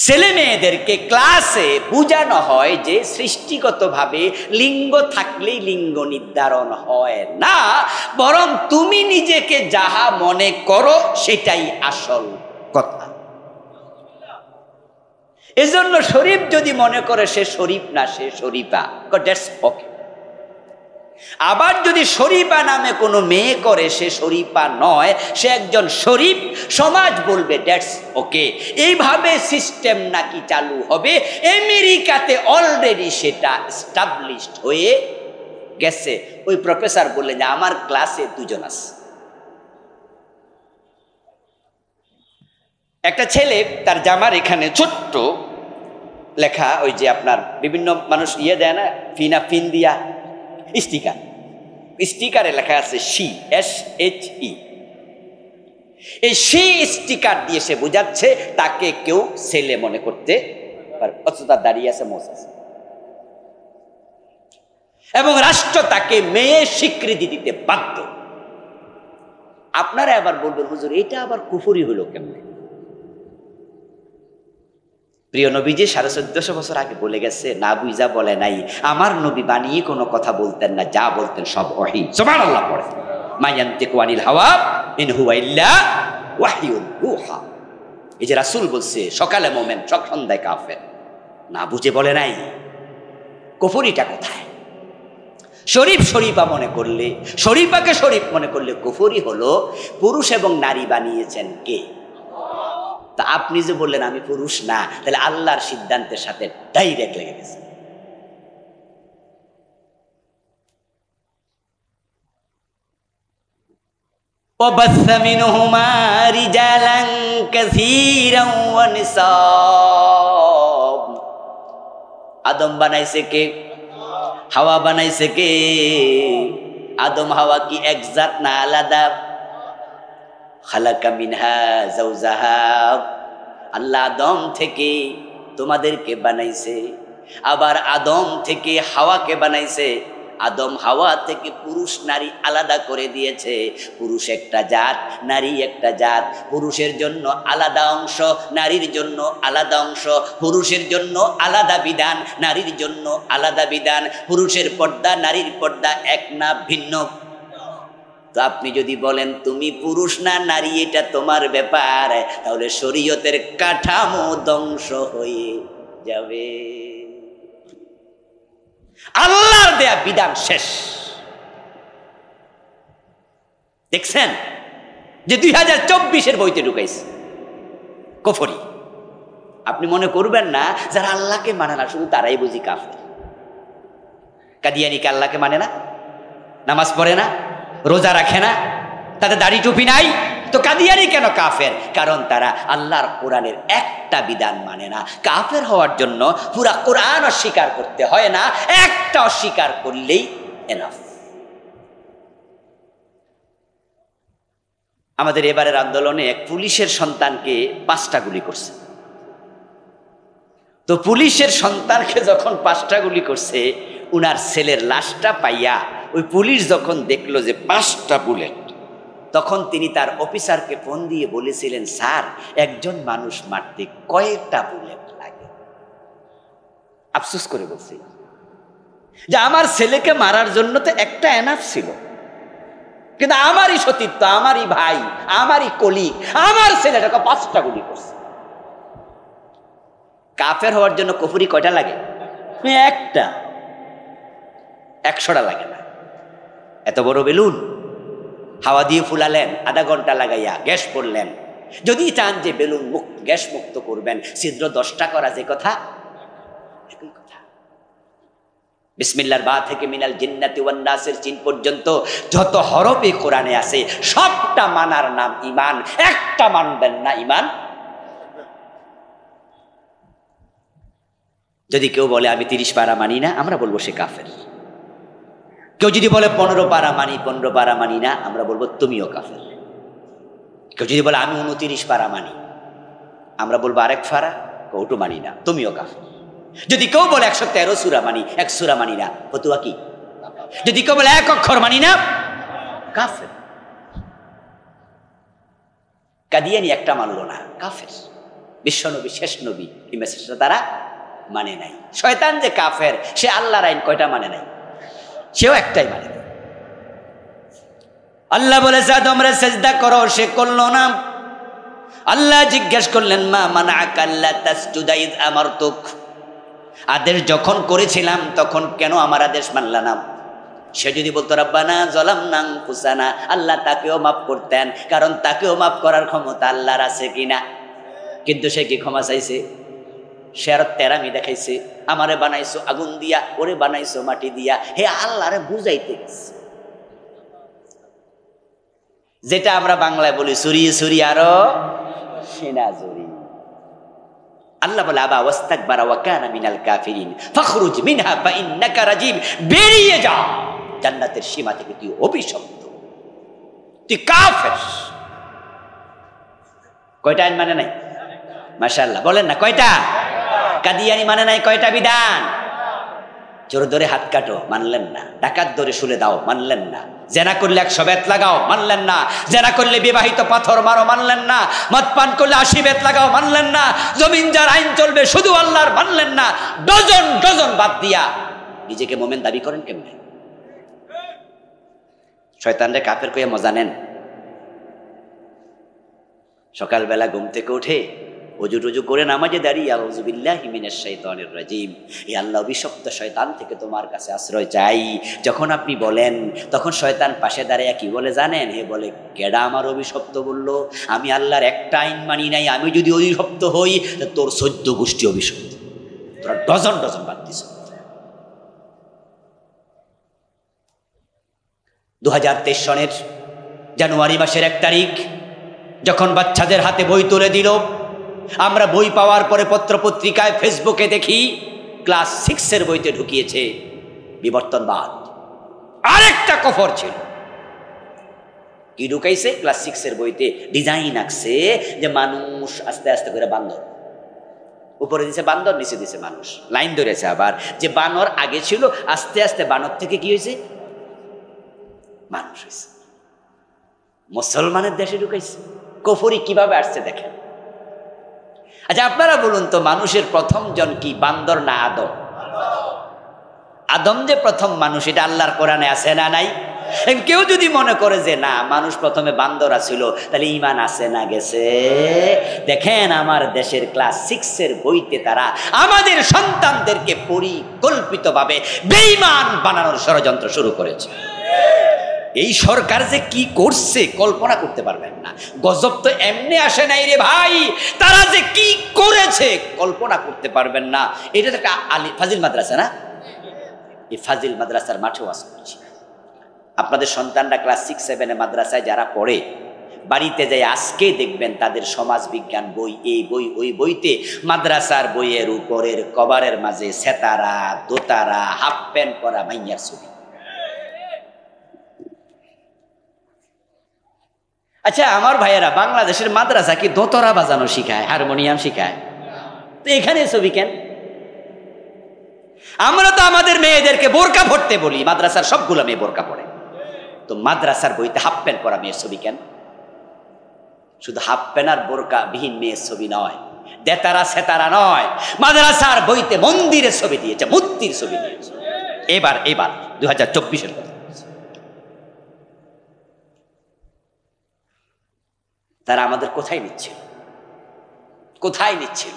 [SPEAKER 1] ছেলে মেয়েদেরকে ক্লাসে বোঝানো হয় যে সৃষ্টিগতভাবে লিঙ্গ থাকলেই লিঙ্গ নির্ধারণ হয় না, বরং তুমি নিজেকে যাহা মনে করো সেটাই আসল কথা। এজন্য শরীফ যদি মনে করে সে শরীফ না, সে শরীফা, দ্যাটস ওকে। আবার যদি শরীফা নামে কোনো মেয়ে করে, সে শরীফা নয়, সে একজন শরীফ, সমাজ বলবে দ্যাটস ওকে। এইভাবে সিস্টেম নাকি চালু হবে আমেরিকাতে, অলরেডি সেটা এস্টাবলিশড হয়ে গেছে। ওই প্রফেসর বললেন যে আমার ক্লাসে 2 জন আছে। একটা ছেলে, তার জামার এখানে ছোট্ট লেখা, ওই যে আপনার বিভিন্ন মানুষ দেয় না, ফিন দিয়া স্টিকারে লেখা আছে SHE, SHE। এই SHE স্টিকার দিয়ে সে বোঝাচ্ছে তাকে কেউ ছেলে মনে করতে পারে, অথচ তার দাঁড়িয়ে আছে, মোচ আছে। এবং রাষ্ট্র তাকে মেয়ে স্বীকৃতি দিতে বাধ্য। আপনারা আবার বলবেন হুজুর এটা আবার কুফরি হলো কেমনে? প্রিয় নবীজি 1450 বছর আগে বলে গেছে, না বুঝা বলে নাই। আমার নবী বানিয়ে কোনো কথা বলতেন না, যা বলতেন সব ওহী। সুবহানাল্লাহ পড়ে, মা ইয়ানতিকু আনিল হাওয়া ইন হুয়া ইল্লা ওয়াহয়ুন ইউহা। এই যে রাসূল বলছে সকালে মুমিন, সন্ধ্যায় কাফের, না বুঝে বলে নাই। কুফরিটা কোথায়? শরীফ শরীফা মনে করলে, শরীফাকে শরীফ মনে করলে কুফরি হলো। পুরুষ এবং নারী বানিয়েছেন কে? তা আপনি যে বললেন আমি পুরুষ না, তাহলে আল্লাহর সিদ্ধান্তের সাথে ডাইরেক্ট লেগে গেছে। وبث منهما رجالا كثيرا ونساء। আদম বানাইছে কে? হাওয়া বানাইছে কে? আদম হাওয়া কি এক জাত না আলাদা? খালাকা মিনহা যাওজাহা। আল্লাহ আদম থেকে তোমাদেরকে বানাইছে, আবার আদম থেকে হাওয়াকে বানাইছে। আদম হাওয়া থেকে পুরুষ নারী আলাদা করে দিয়েছে। পুরুষ একটা জাত, নারী একটা জাত। পুরুষের জন্য আলাদা অংশ, নারীর জন্য আলাদা অংশ। পুরুষের জন্য আলাদা বিধান, নারীর জন্য আলাদা বিধান। পুরুষের পর্দা, নারীর পর্দা এক না ভিন্ন? তো আপনি যদি বলেন তুমি পুরুষ না নারী, এটা তোমার ব্যাপার, তাহলে শরীয়তের কাঠামো ধ্বংস হয়ে যাবে। আল্লাহর দেয়া বিধান শেষ। দেখছেন যে 2024-এর বইতে ঢুকাইছে কুফরি। আপনি মনে করবেন না যারা আল্লাহকে মানে না শুধু তারাই বুঝি কাফের। কাদিয়ানিকে আল্লাহকে মানে না, নামাজ পড়ে না, রোজা রাখে না, তাদের দাড়ি টুপি নাই, তো কাদিয়ানি কেন কাফের? কারণ তারা আল্লাহর কোরআনের একটা বিধান মানে না। কাফের হওয়ার জন্য পুরা কোরআন অস্বীকার করতে হয় না, একটা অস্বীকার করলেই এনাফ। আমাদের এবারের আন্দোলনে এক পুলিশের সন্তানকে 5টা গুলি করছে। তো পুলিশের সন্তানকে যখন 5টা গুলি করছে, উনার ছেলের লাশটা পাইয়া ওই পুলিশ যখন দেখলো যে 5টা বুলেট, তখন তিনি তার অফিসারকে ফোন দিয়ে বলেছিলেন, স্যার, একজন মানুষ মারতে কয়েকটা বুলেট লাগে? আফসোস করে বলছি যে আমার ছেলেকে মারার জন্য তো একটা এনাফ ছিল, কিন্তু আমারই সতীর্থ, আমারই ভাই, আমারই কলিগ, আমার ছেলেটাকে 5টা গুলি করছে। কাফের হওয়ার জন্য কুফরি কয়টা লাগে? একটা। 100টা লাগে না। এত বড় বেলুন হাওয়া দিয়ে ফুলালেন, আধা ঘন্টা লাগাইয়া গ্যাস পড়লেন। যদি চান যে বেলুন গ্যাস মুক্ত করবেন, ছিদ্র 10টা করা যে কথা, একই কথা। বিসমিল্লাহর বা থেকে মিনাল জিন্নাতি ওয়ান নাসের চিন পর্যন্ত যত হরফে কোরআনে আছে সবটা মানার নাম ঈমান। একটা মানবেন না, ঈমান। যদি কেউ বলে আমি 30 পারা মানি না, আমরা বলবো সে কাফের। কেউ যদি বলে 15 পারা মানি, 15 পারা মানি না, আমরা বলবো তুমিও কাফের। কেউ যদি বলে আমি 29 পারা মানি, আমরা বলবো আরেক পারা, ওটু মানি না, তুমিও কাফের। যদি কেউ বলে 113 সূরা মানি, 1 সূরা মানি না, ফতুয়া কি? যদি কেউ বলে 1 অক্ষর মানি না, কাফের। কাদিয়ানি একটা মানলো না, কাফের। বিশ্বনবী, শেষ নবী, এই মেসেজটা তারা মানে নাই। শয়তান যে কাফের, সে আল্লাহর আইন কয়টা মানে নাই? সেও একটাই মানে নাই। আল্লাহ বলেছে আদমরে সেজদা করো, সে করলো না। আল্লাহ জিজ্ঞেস করলেন, মা মানাআকা আল্লা তাসজুদা ইয আমারতুক, আদেশ যখন করেছিলাম তখন কেন আমার আদেশ মানলা না? সে যদি বলতো রাব্বানা যালামনা আনফুসানা, আল্লাহ তাকেও মাফ করতেন, কারণ তাকেও মাফ করার ক্ষমতা আল্লাহর আছে কিনা। কিন্তু সে কি ক্ষমা চাইছে? সে আরো তেরামি দেখাইছে, আমারে বানাইছো আগুন দিয়া, ওরে বানাইছো মাটি দিয়া। হে আল্লাহরে বুঝাইতে গেছে, যেটা আমরা বাংলায় বলি সুরি সুরি আরো সেনা জুরি। আল্লাহ বলে আবা ওয়াস্তাকবারা ওয়া কানা মিনাল কাফিরিন ফাখরুজ মিনহা ফাইন্নাকা রাজিম, বেরিয়ে যা জান্নাতের সীমা থেকে, তুই অভিশপ্ত, তুই কাফের। কয়টা আইন মানে নাই? মাশাআল্লাহ, বলেন না কয়টা? কাদিয়ানি মানে নাই কয়টা বিধান? চোর ধরে হাত কাটো, মানলেন না। ডাকাত ধরে শুলে দাও, মানলেন না। জেনা করলে 100 বেত লাগাও, মানলেন না। জেনা করলে বিবাহিত পাথর মারো, মানলেন না। মদ পান করলে 80 বেত লাগাও, মানলেন না। জমিন যার আইন চলবে শুধু আল্লাহর, মানলেন না। ডজন ডজন বাদ দিয়া নিজেকে মোমেন দাবি করেন কেমনে? শয়তানরে কাফের কইয়া মজা নেন। সকালবেলা ঘুম থেকে উঠে ওযু টুজু করে নামাজে দাঁড়িয়ে আউযু বিল্লাহি মিনাশ শাইতানির রাজিম, হে আল্লাহ, অভিশপ্ত শয়তান থেকে তোমার কাছে আশ্রয় চাই। যখন আপনি বলেন, তখন শয়তান পাশে দাঁড়িয়ে কি বলে জানেন? হে বলে, কেডা আমার অভিশপ্ত বললো? আমি আল্লাহর একটা আইন মানি নাই। আমি যদি অভিশপ্ত হই, তোর 14 গোষ্ঠী অভিশপ্ত, তোরা ডজন ডজন বাদ দিস। 2023 সনের জানুয়ারি মাসের 1 তারিখ যখন বাচ্চাদের হাতে বই তুলে দিল, আমরা বই পাওয়ার পরে পত্রপত্রিকায়, ফেসবুকে দেখি ক্লাস 6 বইতে ঢুকিয়েছে বিবর্তনবাদ। আরেকটা কফর ছিল, কি ঢুকাইছে? ক্লাস 6 বইতে ডিজাইন আঁকছে যে মানুষ আস্তে আস্তে করে বান্দর, উপরে দিছে বান্দর, নিচে দিছে মানুষ, লাইন ধরেছে। আবার যে বানর আগে ছিল, আস্তে আস্তে বানর থেকে কি হয়েছে? মানুষ হয়েছে। মুসলমানের দেশে ঢুকাইছে। কফরি কিভাবে আসছে দেখেন। আচ্ছা আপনারা বলুন তো, মানুষের প্রথম জন কি, বান্দর না আদম? আদম যে প্রথম মানুষ, এটা আল্লাহর কোরআনে আছে না নাই? কেউ যদি মনে করে যে না, মানুষ প্রথমে বান্দর ছিল, তাহলে ঈমান আছে না গেছে? দেখেন আমার দেশের ক্লাস 6 বইতে তারা আমাদের সন্তানদেরকে পরিকল্পিতভাবে বেঈমান বানানোর ষড়যন্ত্র শুরু করেছে। এই সরকার যে কি করছে কল্পনা করতে পারবেন না। গজব তো এমনি আসে নাই রে ভাই, তারা যে কি করেছে কল্পনা করতে পারবেন না। এটা তো একটা ফাজিল মাদ্রাসা না? এই ফাজিল মাদ্রাসার মাঠে ওয়াজ করছি। আপনাদের সন্তানরা ক্লাস 6-7 মাদ্রাসায় যারা পড়ে, বাড়িতে যাই আজকে দেখবেন তাদের সমাজ বিজ্ঞান বই, এই বই ওই বইতে মাদ্রাসার বইয়ের উপরের কভারের মাঝে সেতারা, দোতারা, হাফ প্যান্ট পরা মাইয়ার ছবি। আচ্ছা আমার ভাইয়েরা, বাংলাদেশের মাদ্রাসা কি দোতরা বাজানো শিখায়, হারমোনিয়াম শিখায়? তো এখানে ছবি কেন? আমরা তো আমাদের মেয়েদেরকে বোরকা পড়তে বলি, মাদ্রাসার সবগুলো মেয়ে বোরকা পড়ে, তো মাদ্রাসার বইতে হাফ প্যান্ট পরা মেয়ের ছবি কেন? শুধু হাফ প্যান্ট আর বোরকা বিহীন মেয়ের ছবি নয়, দেতারা সেতারা নয়, মাদ্রাসার বইতে মন্দিরের ছবি দিয়েছে, মূর্তির ছবি দিয়েছে। এবার 2024-এর কথা, তারা আমাদের কোথায় নিচ্ছিল, কোথায় নিচ্ছিল?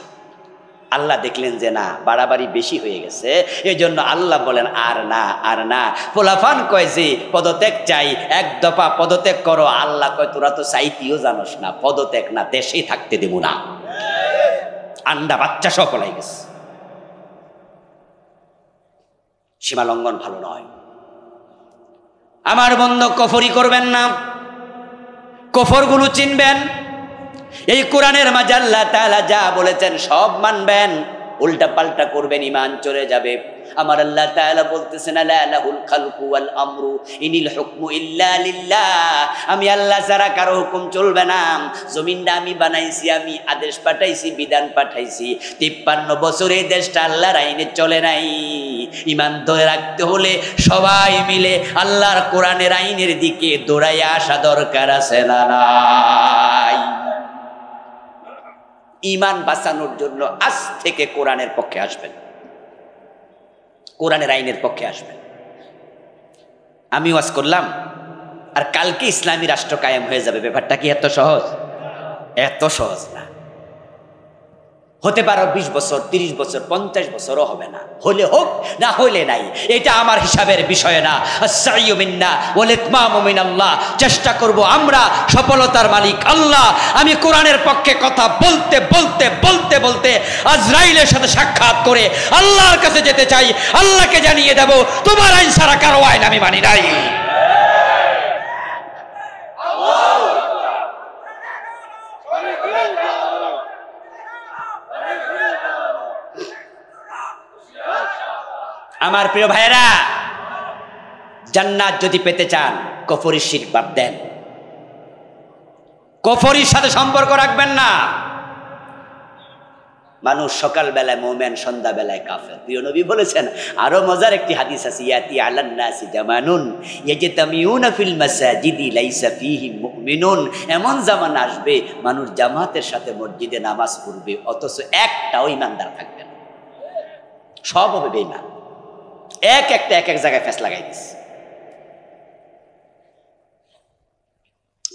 [SPEAKER 1] আল্লাহ দেখলেন যে না, বাড়াবাড়ি বেশি হয়ে গেছে, এই জন্য আল্লাহ বলেন আর না, আর না। পোলাফান কয় যে পদত্যাগ চাই, এক দফা পদত্যাগ করো। আল্লাহ কয় তোরা তো চাইতেও জানোস না, পদত্যাগ না, দেশেই থাকতে দেব না। আন্ডা বাচ্চা সব পলাই গেছে। সীমা লঙ্ঘন ভালো নয়। আমার বন্ধু, কফরি করবেন না, কফরগুলো চিনবেন। এই কোরআনের মাঝে আল্লাহ তাআলা যা বলেছেন সব মানবেন, উল্টা পাল্টা করবেন ইমান চলে যাবে। আমার আল্লাহ তাআলা বলতেছেন আলা লাহুল খালকু ওয়াল আমরু ইনিল হুকমু ইল্লা লিল্লাহ। আমি আল্লাহ ছাড়া কারো হুকুম চলবে না। জমিনটা আমি বানাইছি, আমি আদেশ পাঠাইছি, বিধান পাঠাইছি। 53 বছর এই দেশটা আল্লাহর আইনে চলে নাই। ইমান ধরে রাখতে হলে সবাই মিলে আল্লাহর কোরআনের আইনের দিকে দৌড়াইয়া আসা দরকার আছে না নাই? ইমান বাঁচানোর জন্য আজ থেকে কোরআনের পক্ষে আসবেন, কোরআনের আইনের পক্ষে আসবেন। আমি ওয়াজ করলাম আর কালকে ইসলামী রাষ্ট্র কায়েম হয়ে যাবে। ব্যাপারটা কি এত সহজ? এত সহজ না। হতে পারে 20 বছর, 30 বছর, 50 বছরও হবে না। হলে হোক, না হইলে নাই, এটা আমার হিসাবের বিষয় না। আস-সাইয়্যু মিন্না ওয়াল ইতমামু মিনাল্লাহ। চেষ্টা করব আমরা, সফলতার মালিক আল্লাহ। আমি কোরআনের পক্ষে কথা বলতে বলতে বলতে বলতে আজরাইলের সাথে সাক্ষাৎ করে আল্লাহর কাছে যেতে চাই। আল্লাহকে জানিয়ে দেব তোমার আইন ছাড়া কারো আইন আমি মানি নাই। আমার প্রিয় ভাইয়েরা, জান্নাত যদি পেতে চান কুফরি শিরক বাদ দেন, কুফরির সাথে সম্পর্ক রাখবেন না। মানুষ সকাল বেলায় মুমিন, সন্ধ্যা বেলায় কাফের। প্রিয় নবী বলেছেন, আরো মজার একটি হাদিস আছে, ইয়াতি আলান নাসি জামানুন ইয়াজতামিউনা ফিল মাসাজিদি লাইসা ফীহি মুমিনুন। এমন জামানা আসবে মানুষ জামাতের সাথে মসজিদে নামাজ পড়বে, অথচ একটাও ইমানদার থাকবে না, সব হবে বেঈমান। এক এক জায়গায় ফেস লাগাই দিচ্ছে।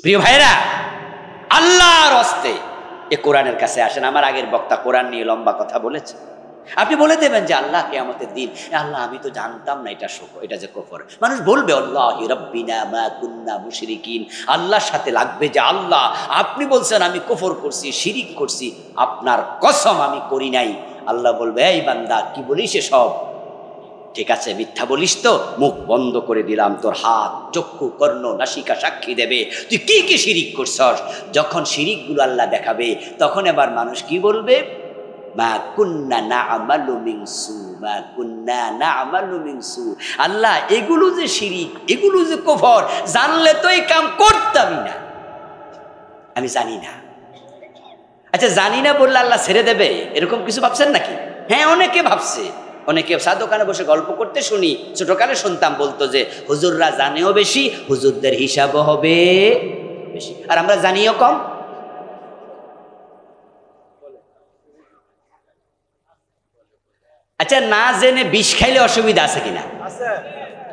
[SPEAKER 1] প্রিয় ভাইরা, আল্লাহর হস্তে এ কোরআনের কাছে আসেন। আমার আগের বক্তা কোরআন নিয়ে লম্বা কথা বলেছে। আপনি বলে দেবেন যে আল্লাহ কিয়ামতের দিন, আল্লাহ আমি তো জানতাম না এটা যে কুফর। মানুষ বলবে আল্লাহি রাব্বিনা মা কুন্না মুশরিকিন। আল্লাহর সাথে লাগবে যে আল্লাহ আপনি বলছেন আমি কুফর করছি, শিরিক করছি, আপনার কসম আমি করি নাই। আল্লাহ বলবে, এই বান্দা কি বলিস সব? ঠিক আছে, মিথ্যা বলিস তো, মুখ বন্ধ করে দিলাম, তোর হাত, চক্ষু, কর্ণ, নাসিকা সাক্ষী দেবে তুই কি কি শিরিক করছস। যখন শিরিকগুলো আল্লাহ দেখাবে, তখন এবার মানুষ কি বলবে? মা কুন্না না'মালু মিন সু, মা কুন্না না'মালু মিন সু। আল্লাহ এগুলো যে শিরিক, এগুলো যে কুফর, জানলে তো এই কাম করতামই না। আমি জানি না। আচ্ছা, জানি না বললে আল্লাহ ছেড়ে দেবে, এরকম কিছু ভাবছেন নাকি? হ্যাঁ, অনেকে ভাবছে। অনেকে চা দোকানে বসে গল্প করতে শুনি, ছোটকালে শুনতাম, বলতো যে হুজুররা জানেও বেশি, হুজুরদের হিসাবও হবে বেশি, আর আমরা জানিও কম। আচ্ছা, না জেনে বিষ খাইলে অসুবিধা আছে কিনা?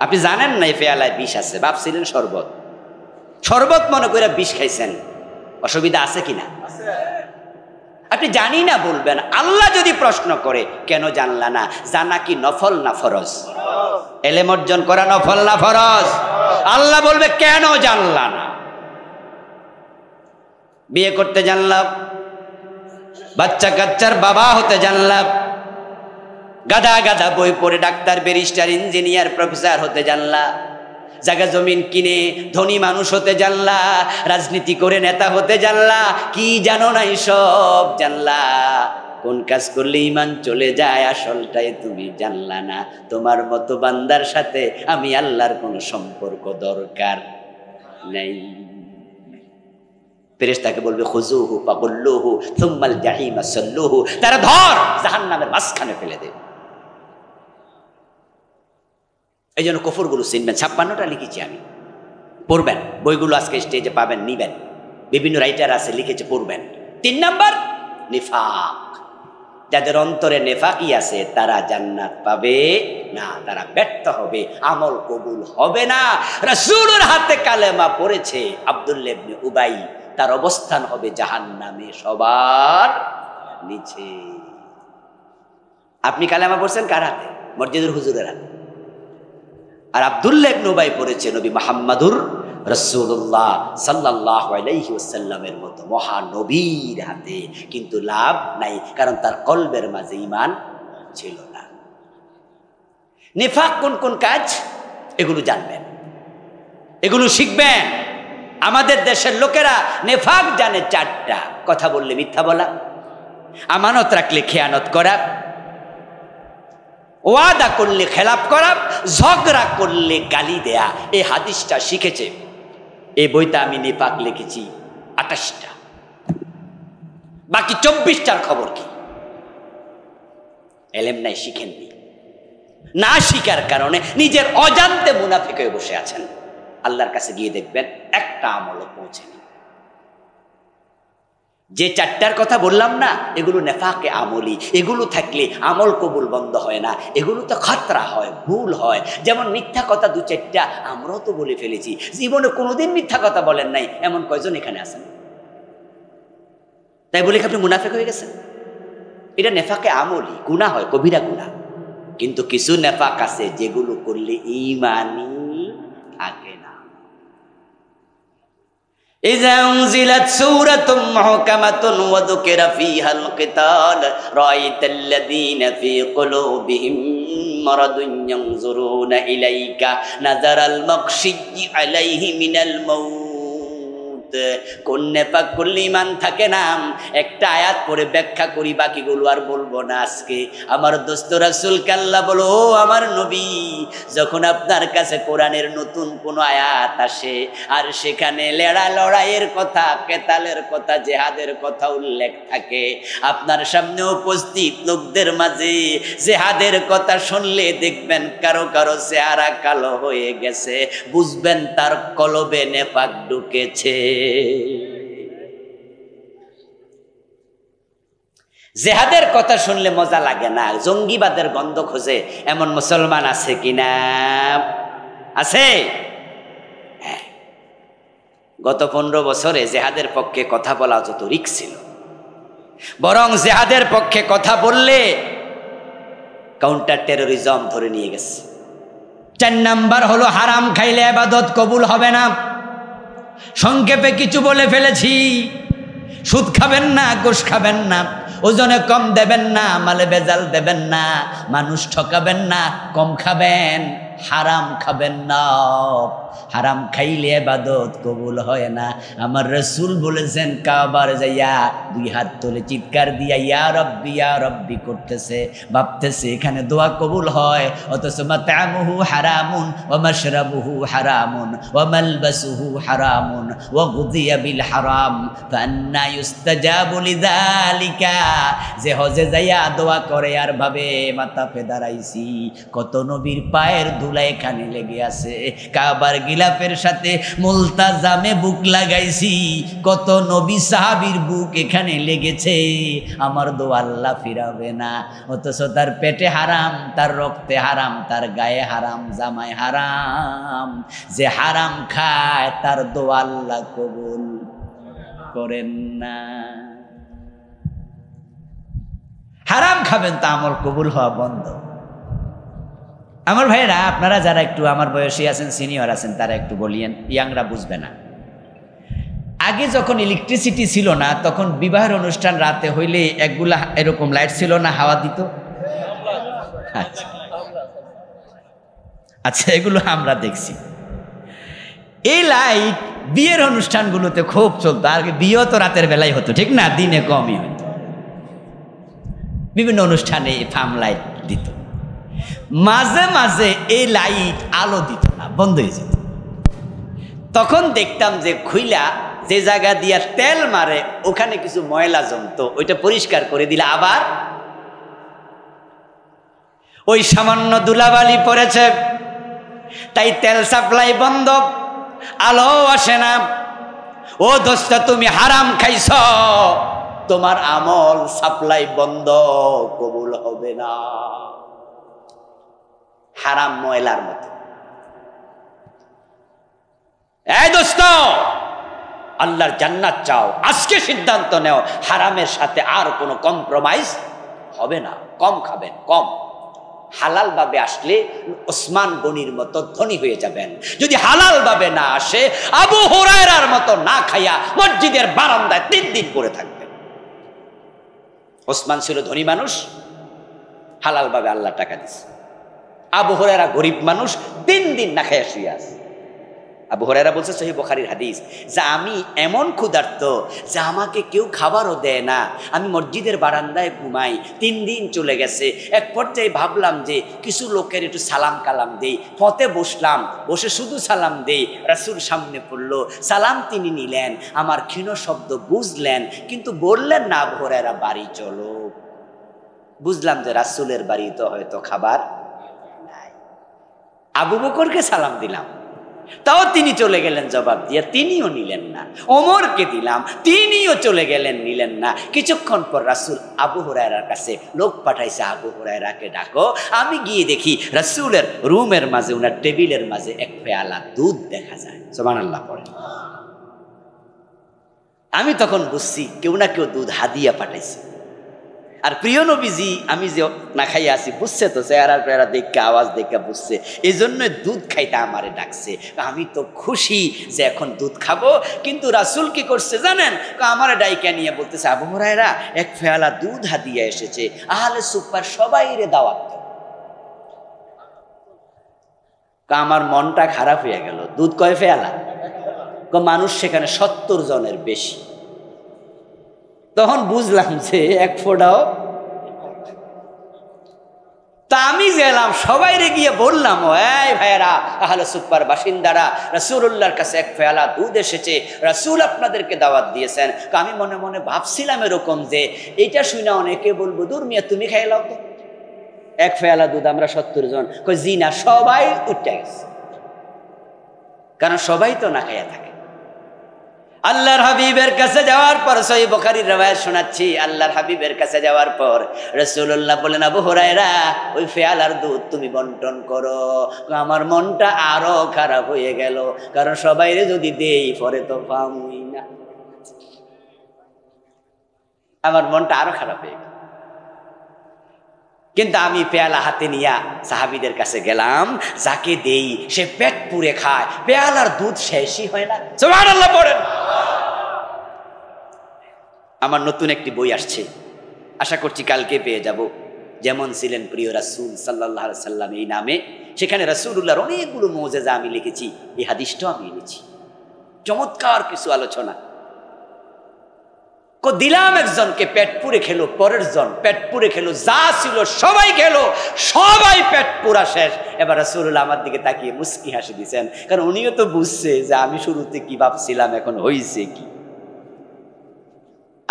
[SPEAKER 1] আপনি জানেন না এই পেয়ালায় বিষ আছে, ভাবছিলেন শরবত, শরবত মনে করে বিষ খাইছেন, অসুবিধা আছে কিনা? আপনি জানি না বলবেন। আল্লাহ যদি প্রশ্ন করে কেন জানলা না, জানা কি নফল না ফরজ? এলেম অর্জন করা নফল না ফরজ? আল্লাহ বলবে কেন জানলা না? বিয়ে করতে জানলাম, বাচ্চা কাচ্চার বাবা হতে জানলাম, গাদা গাদা বই পড়ে ডাক্তার, ব্যারিস্টার, ইঞ্জিনিয়ার, প্রফেসর হতে জানলা, জায়গা জমিন কিনে ধনী মানুষ হতে জানলা, রাজনীতি করে নেতা হতে জানলা, কি জানো না সব জানলা। কোন কাজ করলে ঈমান চলে যায় আসলটাই তুমি জানলা না। তোমার মতো বান্দার সাথে আমি আল্লাহর কোনো সম্পর্ক দরকার নেই। ফেরেশতাকে বলবে খুযুহু ফাগুল্লুহু সুম্মাল জাহিমা সাল্লুহু, তারা ধর জাহান্নামের মাঝখানে ফেলে দেবে। এই জন্য কফরগুলো চিনবেন। 56টা লিখেছি আমি, পড়বেন। বইগুলো আজকে স্টেজে পাবেন, নিবেন। বিভিন্ন রাইটার আছে লিখেছে, পড়বেন। 3 নাম্বার নিফাক। যাদের অন্তরে নেফাকি আছে তারা জান্নাত পাবে না, তারা ব্যর্থ হবে, আমল কবুল হবে না। রাসূলের হাতে কালেমা পড়েছে আব্দুল্লাহ ইবনে উবাই, তার অবস্থান হবে জাহান্নামে সবার নিচে। আপনি কালেমা পড়ছেন কার হাতে? মসজিদের হুজুরের হাতে। আর আব্দুল্লাহ ইবনে উবাই পড়েছে নবী মুহাম্মদুর রাসূলুল্লাহ সাল্লাল্লাহু আলাইহি ওয়াসাল্লামের মতো মহানবীর হাতে। কিন্তু লাভ নাই, কারণ তার কলবের মাঝে ঈমান ছিল না। নিফাক কোন কোন কাজ, এগুলো জানবেন, এগুলো শিখবেন। আমাদের দেশের লোকেরা নিফাক জানে 4টা। কথা বললে মিথ্যা বলা, আমানত রাখলে খেয়ানত করা, ওয়াদা করলে খেলাপ করা, ঝগড়া করলে গালি দেয়া। এই হাদিসটা শিখেছে। এই বইটা আমি নিফাক লিখেছি 28টা, বাকি 24টার খবর কি? এলেম নাই, শিখেননি। না শিখার কারণে নিজের অজান্তে মুনাফিক হয়ে বসে আছেন। আল্লাহর কাছে গিয়ে দেখবেন একটা আমলও পৌঁছেনি। যে 4টার কথা বললাম না, এগুলো নেফাকে আমলি। এগুলো থাকলে আমল কবুল বন্ধ হয় না, এগুলো তো খাতরা হয়, ভুল হয়। যেমন মিথ্যা কথা 2-4টা আমরাও তো বলে ফেলেছি। জীবনে কোনোদিন মিথ্যা কথা বলেন নাই এমন কয়জন এখানে আছেন? তাই বলে কি আপনি মুনাফিক হয়ে গেছেন? এটা নেফাকে আমলি, গুনাহ হয়, কবিরা গুনাহ। কিন্তু কিছু নেফাক আছে যেগুলো করলে ঈমানই থাকে না। إذا أنزلت سورة محكمة وذكر فيها القتال رأيت الذين في قلوبهم مرض ينظرون إليك نظر المغشي عليه من الموت। কোন নেফাক করলে ঈমান থাকে না? একটা আয়াত পড়ে ব্যাখ্যা করি, বাকিগুলো আর বলবো না আজকে। আমার দোস্ত রাসূলকে আল্লাহ বলো, ও আমার নবী, যখন আপনার কাছে কোরআনের নতুন কোনো আয়াত আসে আর সেখানে লড়াইয়ের কথা, কেতালের কথা, জেহাদের কথা উল্লেখ থাকে, আপনার সামনে উপস্থিত লোকদের মাঝে জেহাদের কথা শুনলে দেখবেন কারো কারো চেহারা কালো হয়ে গেছে, বুঝবেন তার কলবে নেফাক ঢুকেছে। জেহাদের কথা শুনলে মজা লাগে না, জঙ্গিবাদের গন্ধ খোঁজে এমন মুসলমান আছে কিনা? আছে। হ্যাঁ, গত 15 বছরে জেহাদের পক্ষে কথা বলা যত রিস্ক ছিল, বরং জেহাদের পক্ষে কথা বললে কাউন্টার টেরোরিজম ধরে নিয়ে গেছে। 4 নাম্বার হলো হারাম খাইলে ইবাদত কবুল হবে না। সংক্ষেপে কিছু বলে ফেলেছি। সুদ খাবেন না, ঘুষ খাবেন না, ওজনে কম দেবেন না, মালে বেজাল দেবেন না, মানুষ ঠকাবেন না, কম খাবেন, হারাম খাবেন না। হারাম খাইলে ইবাদত কবুল হয় না। আমার রাসূল বলেছেন, কাবার যাইয়া 2 হাত তুলে চিৎকার দিয়া ইয়া রব্বি করতেছে, ভাবতেছে এখানে দোয়া কবুল হয়, অথচ মাতামুহু হারামুন ওয়া মাশরাবুহু হারামুন ওয়া মালবাসুহু হারামুন ওয়া গুযিয়া বিল হারাম ফান্না ইউস্তাজাবু লিযালিকা। যে হজে যাইয়া দোয়া করে আর ভাবে মাথা পে দাঁড়াইছি, কত নবীর পায়ের ধুলা এখানে লেগে আছে, কাবার গিলাফের সাথে মুলতাজামে বুক লাগাইছি, কত নবী সাহাবীর বুক এখানে লেগেছে, আমার দোয়া আল্লাহ ফিরাবে না। অথচ তার পেটে হারাম, তার রক্তে হারাম, তার গায়ে হারাম, জামায় হারাম। যে হারাম খায় তার দোয়া আল্লাহ কবুল করেন না। হারাম খাবেন তা আমল কবুল হওয়া বন্ধ। আমার ভাইরা, আপনারা যারা একটু আমার বয়সী আছেন, সিনিয়র আছেন, তারা একটু বলিয়েন, ইয়াংরা বুঝবে না। আগে যখন ইলেকট্রিসিটি ছিল না, তখন বিবাহের অনুষ্ঠান রাতে হইলে একগুলা এরকম লাইট ছিল না, হাওয়া দিত। আচ্ছা, এগুলো আমরা দেখছি।
[SPEAKER 2] এই লাইট বিয়ের অনুষ্ঠানগুলোতে খুব চলতো। আর বিয়েও তো রাতের বেলায় হতো, ঠিক না? দিনে কমই হতো। বিভিন্ন অনুষ্ঠানে ফার্ম লাইট দিত। মাঝে মাঝে এই লাইট আলো দিত না, বন্ধ হয়ে যেত। তখন দেখতাম যে খুইলা যে জায়গা দিয়া তেল মারে ওখানে কিছু ময়লা জমতো, ওইটা পরিষ্কার করে দিলে আবার ওই সামান্য ধুলাবালি পড়েছে, তাই তেল সাপ্লাই বন্ধ, আলো আসে না। ও দোস্ত, তুমি হারাম খাইছ, তোমার আমল সাপ্লাই বন্ধ, কবুল হবে না। হারাম ময়লার মতো। এই দোস্ত, আল্লাহর জান্নাত চাও, আজকে সিদ্ধান্ত নেও হারামের সাথে আর কোনো কম্প্রোমাইজ হবে না। কম খাবেন, কম। হালাল ভাবে আসলে ওসমান গনির মতো ধনী হয়ে যাবেন। যদি হালাল ভাবে না আসে, আবু হুরায়রার মতো না খাইয়া মসজিদের বারান্দায় 3 দিন পড়ে থাকবেন। ওসমান ছিল ধনী মানুষ, হালাল ভাবে আল্লাহ টাকা দিচ্ছে। আবু হুরায়রা গরিব মানুষ, 3 দিন না খাইয়া শুয়ে আছে। আবু হুরায়রা বলছে সহিহ বুখারীর হাদিস, যে আমি এমন ক্ষুধার্ত যে আমাকে কেউ খাবারও দেয় না, আমি মসজিদের বারান্দায় ঘুমাই। 3 দিন চলে গেছে। এক পর্যায়ে ভাবলাম যে কিছু লোকের একটু সালাম কালাম দেই। পথে বসলাম, বসে শুধু সালাম দেই। রাসূল সামনে পড়লো, সালাম তিনি নিলেন, আমার ক্ষীণ শব্দ বুঝলেন, কিন্তু বললেন না আবু হুরায়রা বাড়ি চলো। বুঝলাম যে রাসূলের বাড়িতে হয়তো খাবার নাই। আবু বকরকে সালাম দিলাম, তাও তিনি চলে গেলেন জবাব দিয়ে, তিনিও নিলেন না। ওমরকে দিলাম, তিনিও চলে গেলেন, নিলেন না। কিছুক্ষণ পর রাসূল আবু হুরায়রার কাছে লোক পাঠাইছে, আবু হুরায়রাকে ডাকো। আমি গিয়ে দেখি রাসূলের রুমের মাঝে, ওনার টেবিলের মাঝে 1 পেয়ালা দুধ দেখা যায়। সুবহানাল্লাহ পড়ে। আমি তখন বুঝছি কেউ না কেউ দুধ হাদিয়া পাঠাইছে। আর প্রিয় নবীজি আমি যে না খাইয়া আছি বুঝছে তো, চেহারা পেয়ারা দেখে, আওয়াজ দেখে বুঝছে, এই জন্য দুধ খাইতে আমারে ডাকছে। আমি তো খুশি যে এখন দুধ খাবো। কিন্তু রাসূল কি করছে জানেন? আমারে ডাইকা নিয়ে বলতেছে, আবু হুরায়রা 1 পেয়ালা দুধ হাদিয়া এসেছে, আহলে সুফার সবাইরে দাওয়াত দাও। আমার মনটা খারাপ হয়ে গেল। দুধ কয় পেয়ালা? মানুষ সেখানে 70 জনের বেশি। তখন বুঝলাম যে 1 ফোঁটাও। তা আমি গেলাম, সবাইরে গিয়ে বললাম, এই ভাইয়েরা, আহলে সুফার বাসিন্দারা, রাসূলুল্লাহর কাছে 1 পেয়ালা দুধ এসেছে, রাসূল আপনাদেরকে দাওয়াত দিয়েছেন। আমি মনে মনে ভাবছিলাম এরকম যে এইটা শুনে অনেকে বলবো, দূর মিয়া তুমি খাইলাও তো, 1 পেয়ালা দুধ আমরা 70 জন। কই জি না, সবাই উঠে গেছে, কারণ সবাই তো না খাইয়া থাকে। আল্লাহর হাবিবের কাছে যাওয়ার পর, সহিহ বুখারীর riwayat শোনাচ্ছি, আল্লাহর হাবিবের কাছে যাওয়ার পর রাসূলুল্লাহ বলেন, আবু হুরায়রা ওই পেয়ালার দুধ তুমি বন্টন করো। আমার মনটা আরো খারাপ হয়ে গেল, কারণ সবাইরে যদি দেই পরে তো পামই না। আমার মনটা আরো খারাপ হয়ে গেল। কিন্তু আমি পেয়ালা হাতে নিয়া সাহাবীদের কাছে গেলাম, যাকে দেই সে পেট পুরে খায়, পেয়ালার দুধ শেষই হয় না। সুবহানাল্লাহ পড়েন। আমার নতুন একটি বই আসছে, আশা করছি কালকে পেয়ে যাব। যেমন ছিলেন প্রিয় রাসূল সাল্লাল্লাহু আলাইহি সাল্লাম এই নামে, সেখানে রাসূলুল্লাহর অনেকগুলো মুজিজা আমি লিখেছি, এই হাদিসটাও আমি এনেছি। চমৎকার কিছু আলোচনা দিলাম। একজনকে পেট পুরে খেলো, পরের জন পেট পুরে খেলো, যা ছিল সবাই খেলো, সবাই পেট পুরা শেষ। এবার রাসূলুল্লাহ আমার দিকে তাকিয়ে মুস্কি হাসি দিয়েছেন, কারণ উনিও তো বুঝছে যে আমি শুরুতে কি ভাবছিলাম, এখন হইছে কি।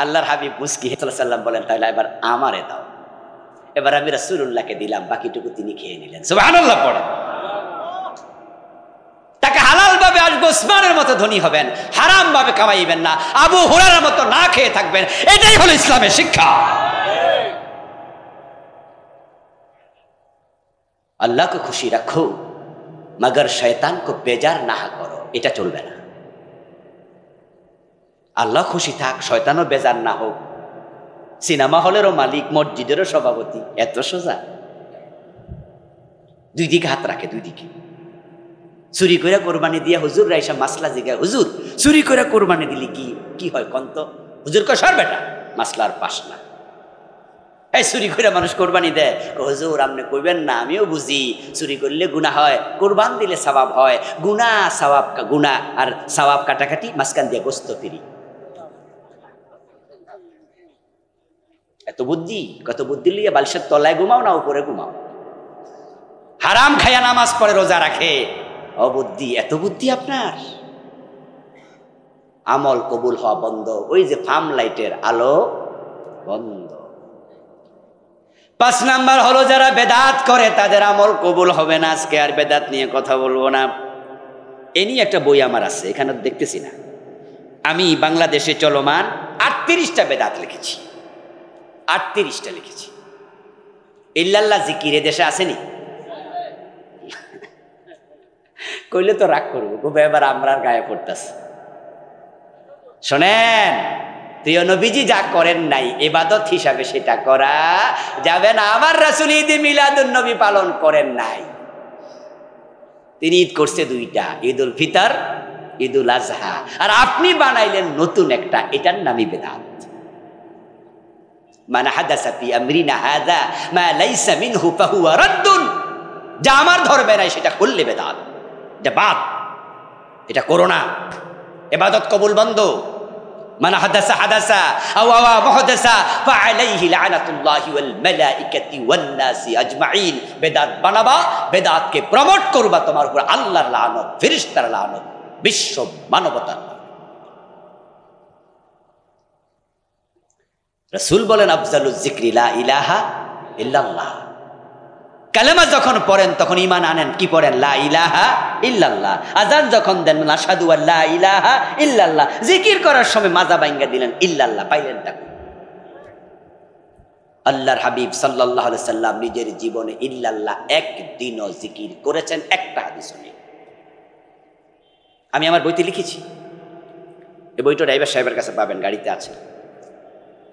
[SPEAKER 2] আল্লাহর হাবিব মুস্কি হেসে সাল্লাম বলেন, তাহলে এবার আমারে দাও। এবার আমি রাসূলুল্লাহকে দিলাম, বাকিটুকু তিনি খেয়ে নিলেন। সুবহানাল্লাহ পড়ে। তাকে হালাল ভাবে আসবো, ওসমানের মতো ধনী হবেন, হারাম ভাবে কামাইবেন না, আবু হুরায়রার মতো না খেয়ে থাকবেন। এটাই হলো ইসলামের শিক্ষা। আল্লাহ को खुशी रखो मगर शैतान को बेजार ना करो, এটা চলবে না। আল্লাহ খুশি থাক, শয়তানও বেজার না হোক। সিনেমা হলেরও মালিক, মসজিদেরও সভাপতি, এত সোজা? 2 দিকে হাত রাখে, 2 দিকে। চুরি করে কোরবানি দিয়া হুজুর রাইসা মাসলা জিগায়, হুজুর চুরি করে কোরবানি দিলি কি কি হয় কন্ত? হুজুর কয় সর বেটা, মাসলার পাস না।
[SPEAKER 1] এই চুরি করে মানুষ কোরবানি দেয়, হুজুর আপনি কইবেন না, আমিও বুঝি চুরি করলে গুনাহ হয়, কোরবান দিলে সওয়াব হয়, গুনাহ সওয়াব গুনাহ আর সওয়াব কাটাকাটি, মাঝখান দিয়ে গোস্ত ফিরি। এত বুদ্ধি, কত বুদ্ধি লিয়ে বালিশের তলায় ঘুমাও না উপরে ঘুমাও, হারাম খায়া নামাজ পড়ে রোজা রাখে, অবুদ্ধি। এত বুদ্ধি আপনার, আমল কবুল হওয়া বন্ধ, ওই যে ফার্ম লাইটের আলো বন্ধ। 5 নাম্বার হলো যারা বেদাত করে তাদের আমল কবুল হবে না। আজকে আর বেদাত নিয়ে কথা বলবো না, এ নিয়ে একটা বই আমার আছে, এখানে দেখতেছি না। আমি বাংলাদেশে চলমান 38টা বেদাত লিখেছি, 38টা লিখেছি। ইল্লাল্লাহ জিকির এ দেশে আসেনি? কইলে তো রাগ করবো, খুব এবার আমরা গায়ে পড়তেছে। শোনেন, প্রিয় নবীজি যা করেন নাই ইবাদত হিসাবে সেটা করা যাবে না। আমার রাসূল ঈদ মিলাদুন নবী পালন করেন নাই, তিনি ঈদ করছে 2টা, ঈদুল ফিতর, ঈদুল আজহা। আর আপনি বানাইলেন নতুন একটা, এটার নামই বেদাত। মান হাদাসা ফি আমরিনা হাযা মা লাইসা মিনহু ফাহুয়া রাদ্দুন, যা আমার ধর্মে নাই সেটা করলে বেদাত, এটা বাদ, এটা করো না, ইবাদত কবুল বন্ধ। মান হাদাসা হাদাসা আও আওয়া মুহদাসা ফাআলাইহি লানাতুল্লাহি ওয়াল মালাইকাতি ওয়ান নাসি আজমাইন। বেদাত বানাবা, বেদাতকে প্রমোট করবা, তোমার উপর আল্লাহর লানত, ফেরেশতার লানত, বিশ্ব মানবতার। রাসূল বলেন আফজালুজ যিকরি লা ইলাহা ইল্লাল্লাহ। কালেমা যখন পড়েন তখন ঈমান আনেন, কি পড়েন? লা ইলাহা ইল্লাল্লাহ। আযান যখন দেন আশহাদু আল্লা ইলাহা ইল্লাল্লাহ। জিকির করার সময় মাজা বাইঙ্গা দিলেন ইল্লাল্লাহ, পাইলেন তা? আল্লাহর হাবিব সাল্লাল্লাহু আলাইহি সাল্লাম নিজের জীবনে ইল্লাল্লাহ একদিনও জিকির করেছেন, একটা হাদিস নেই। আমি আমার বইতে লিখেছি, এই বইটা ড্রাইভার সাহেবের কাছে পাবেন, গাড়িতে আছে,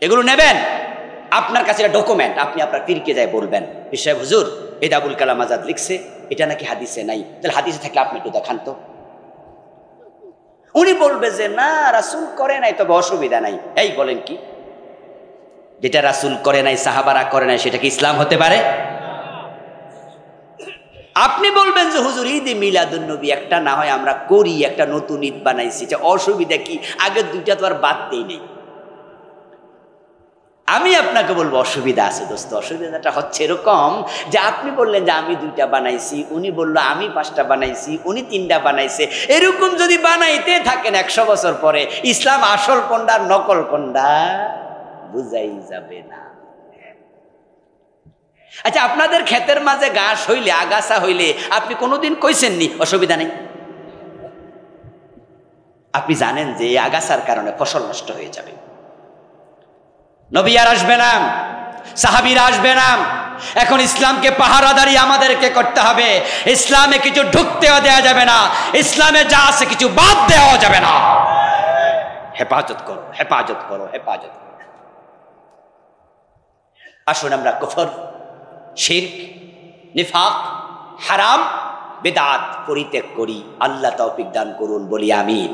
[SPEAKER 1] এগুলো নেবেন, আপনার কাছে এটা ডকুমেন্ট। আপনি আপনার পীরকে যায় বলবেন, পীর সাহেব হুজুর এটা আবুল কালাম আজাদ লিখছে, এটা নাকি হাদিসে নাই, তাহলে হাদিসে থাকলে আপনি একটু দেখান তো। উনি বলবে যে না রাসূল করে নাই, তবে অসুবিধা নাই। এই বলেন কি, যেটা রাসূল করে নাই, সাহাবারা করে নাই, সেটা কি ইসলাম হতে পারে? আপনি বলবেন যে হুজুর ঈদ মিলাদুন নবী একটা না হয় আমরা করি, একটা নতুন ঈদ বানাইছি, অসুবিধা কি? আগের 2টা তো আর বাদ দেই নেই। আমি আপনাকে বলবো অসুবিধা আছে দোস্ত। অসুবিধাটা হচ্ছে এরকম যে আপনি বললেন যে আমি 2টা বানাইছি, উনি বললো আমি 5টা বানাইছি, উনি 3টা বানাইছে। এরকম যদি বানাইতে থাকেন 100 বছর পরে ইসলাম আসল কোনটা নকল কোনটা বুঝাই যাবে না। আচ্ছা, আপনাদের ক্ষেতের মাঝে ঘাস হইলে, আগাছা হইলে আপনি কোনোদিন কইছেননি অসুবিধা নেই? আপনি জানেন যে এই আগাছার কারণে ফসল নষ্ট হয়ে যাবে। নবী আর আসবে না, সাহাবীরা আসবে না। এখন ইসলামকে পাহারাদারি আমাদেরকে করতে হবে। ইসলামে কিছু ঢুকতেও দেওয়া যাবে না, ইসলামে যা আছে কিছু বাদ দেওয়া যাবে না। হেফাজত করো, হেফাজত করো, হেফাজত করো। আসুন আমরা কুফর, শিরক, নিফাক, হারাম, বিদআত পরিত্যাগ করি। আল্লাহ তৌফিক দান করুন, বলি আমিন।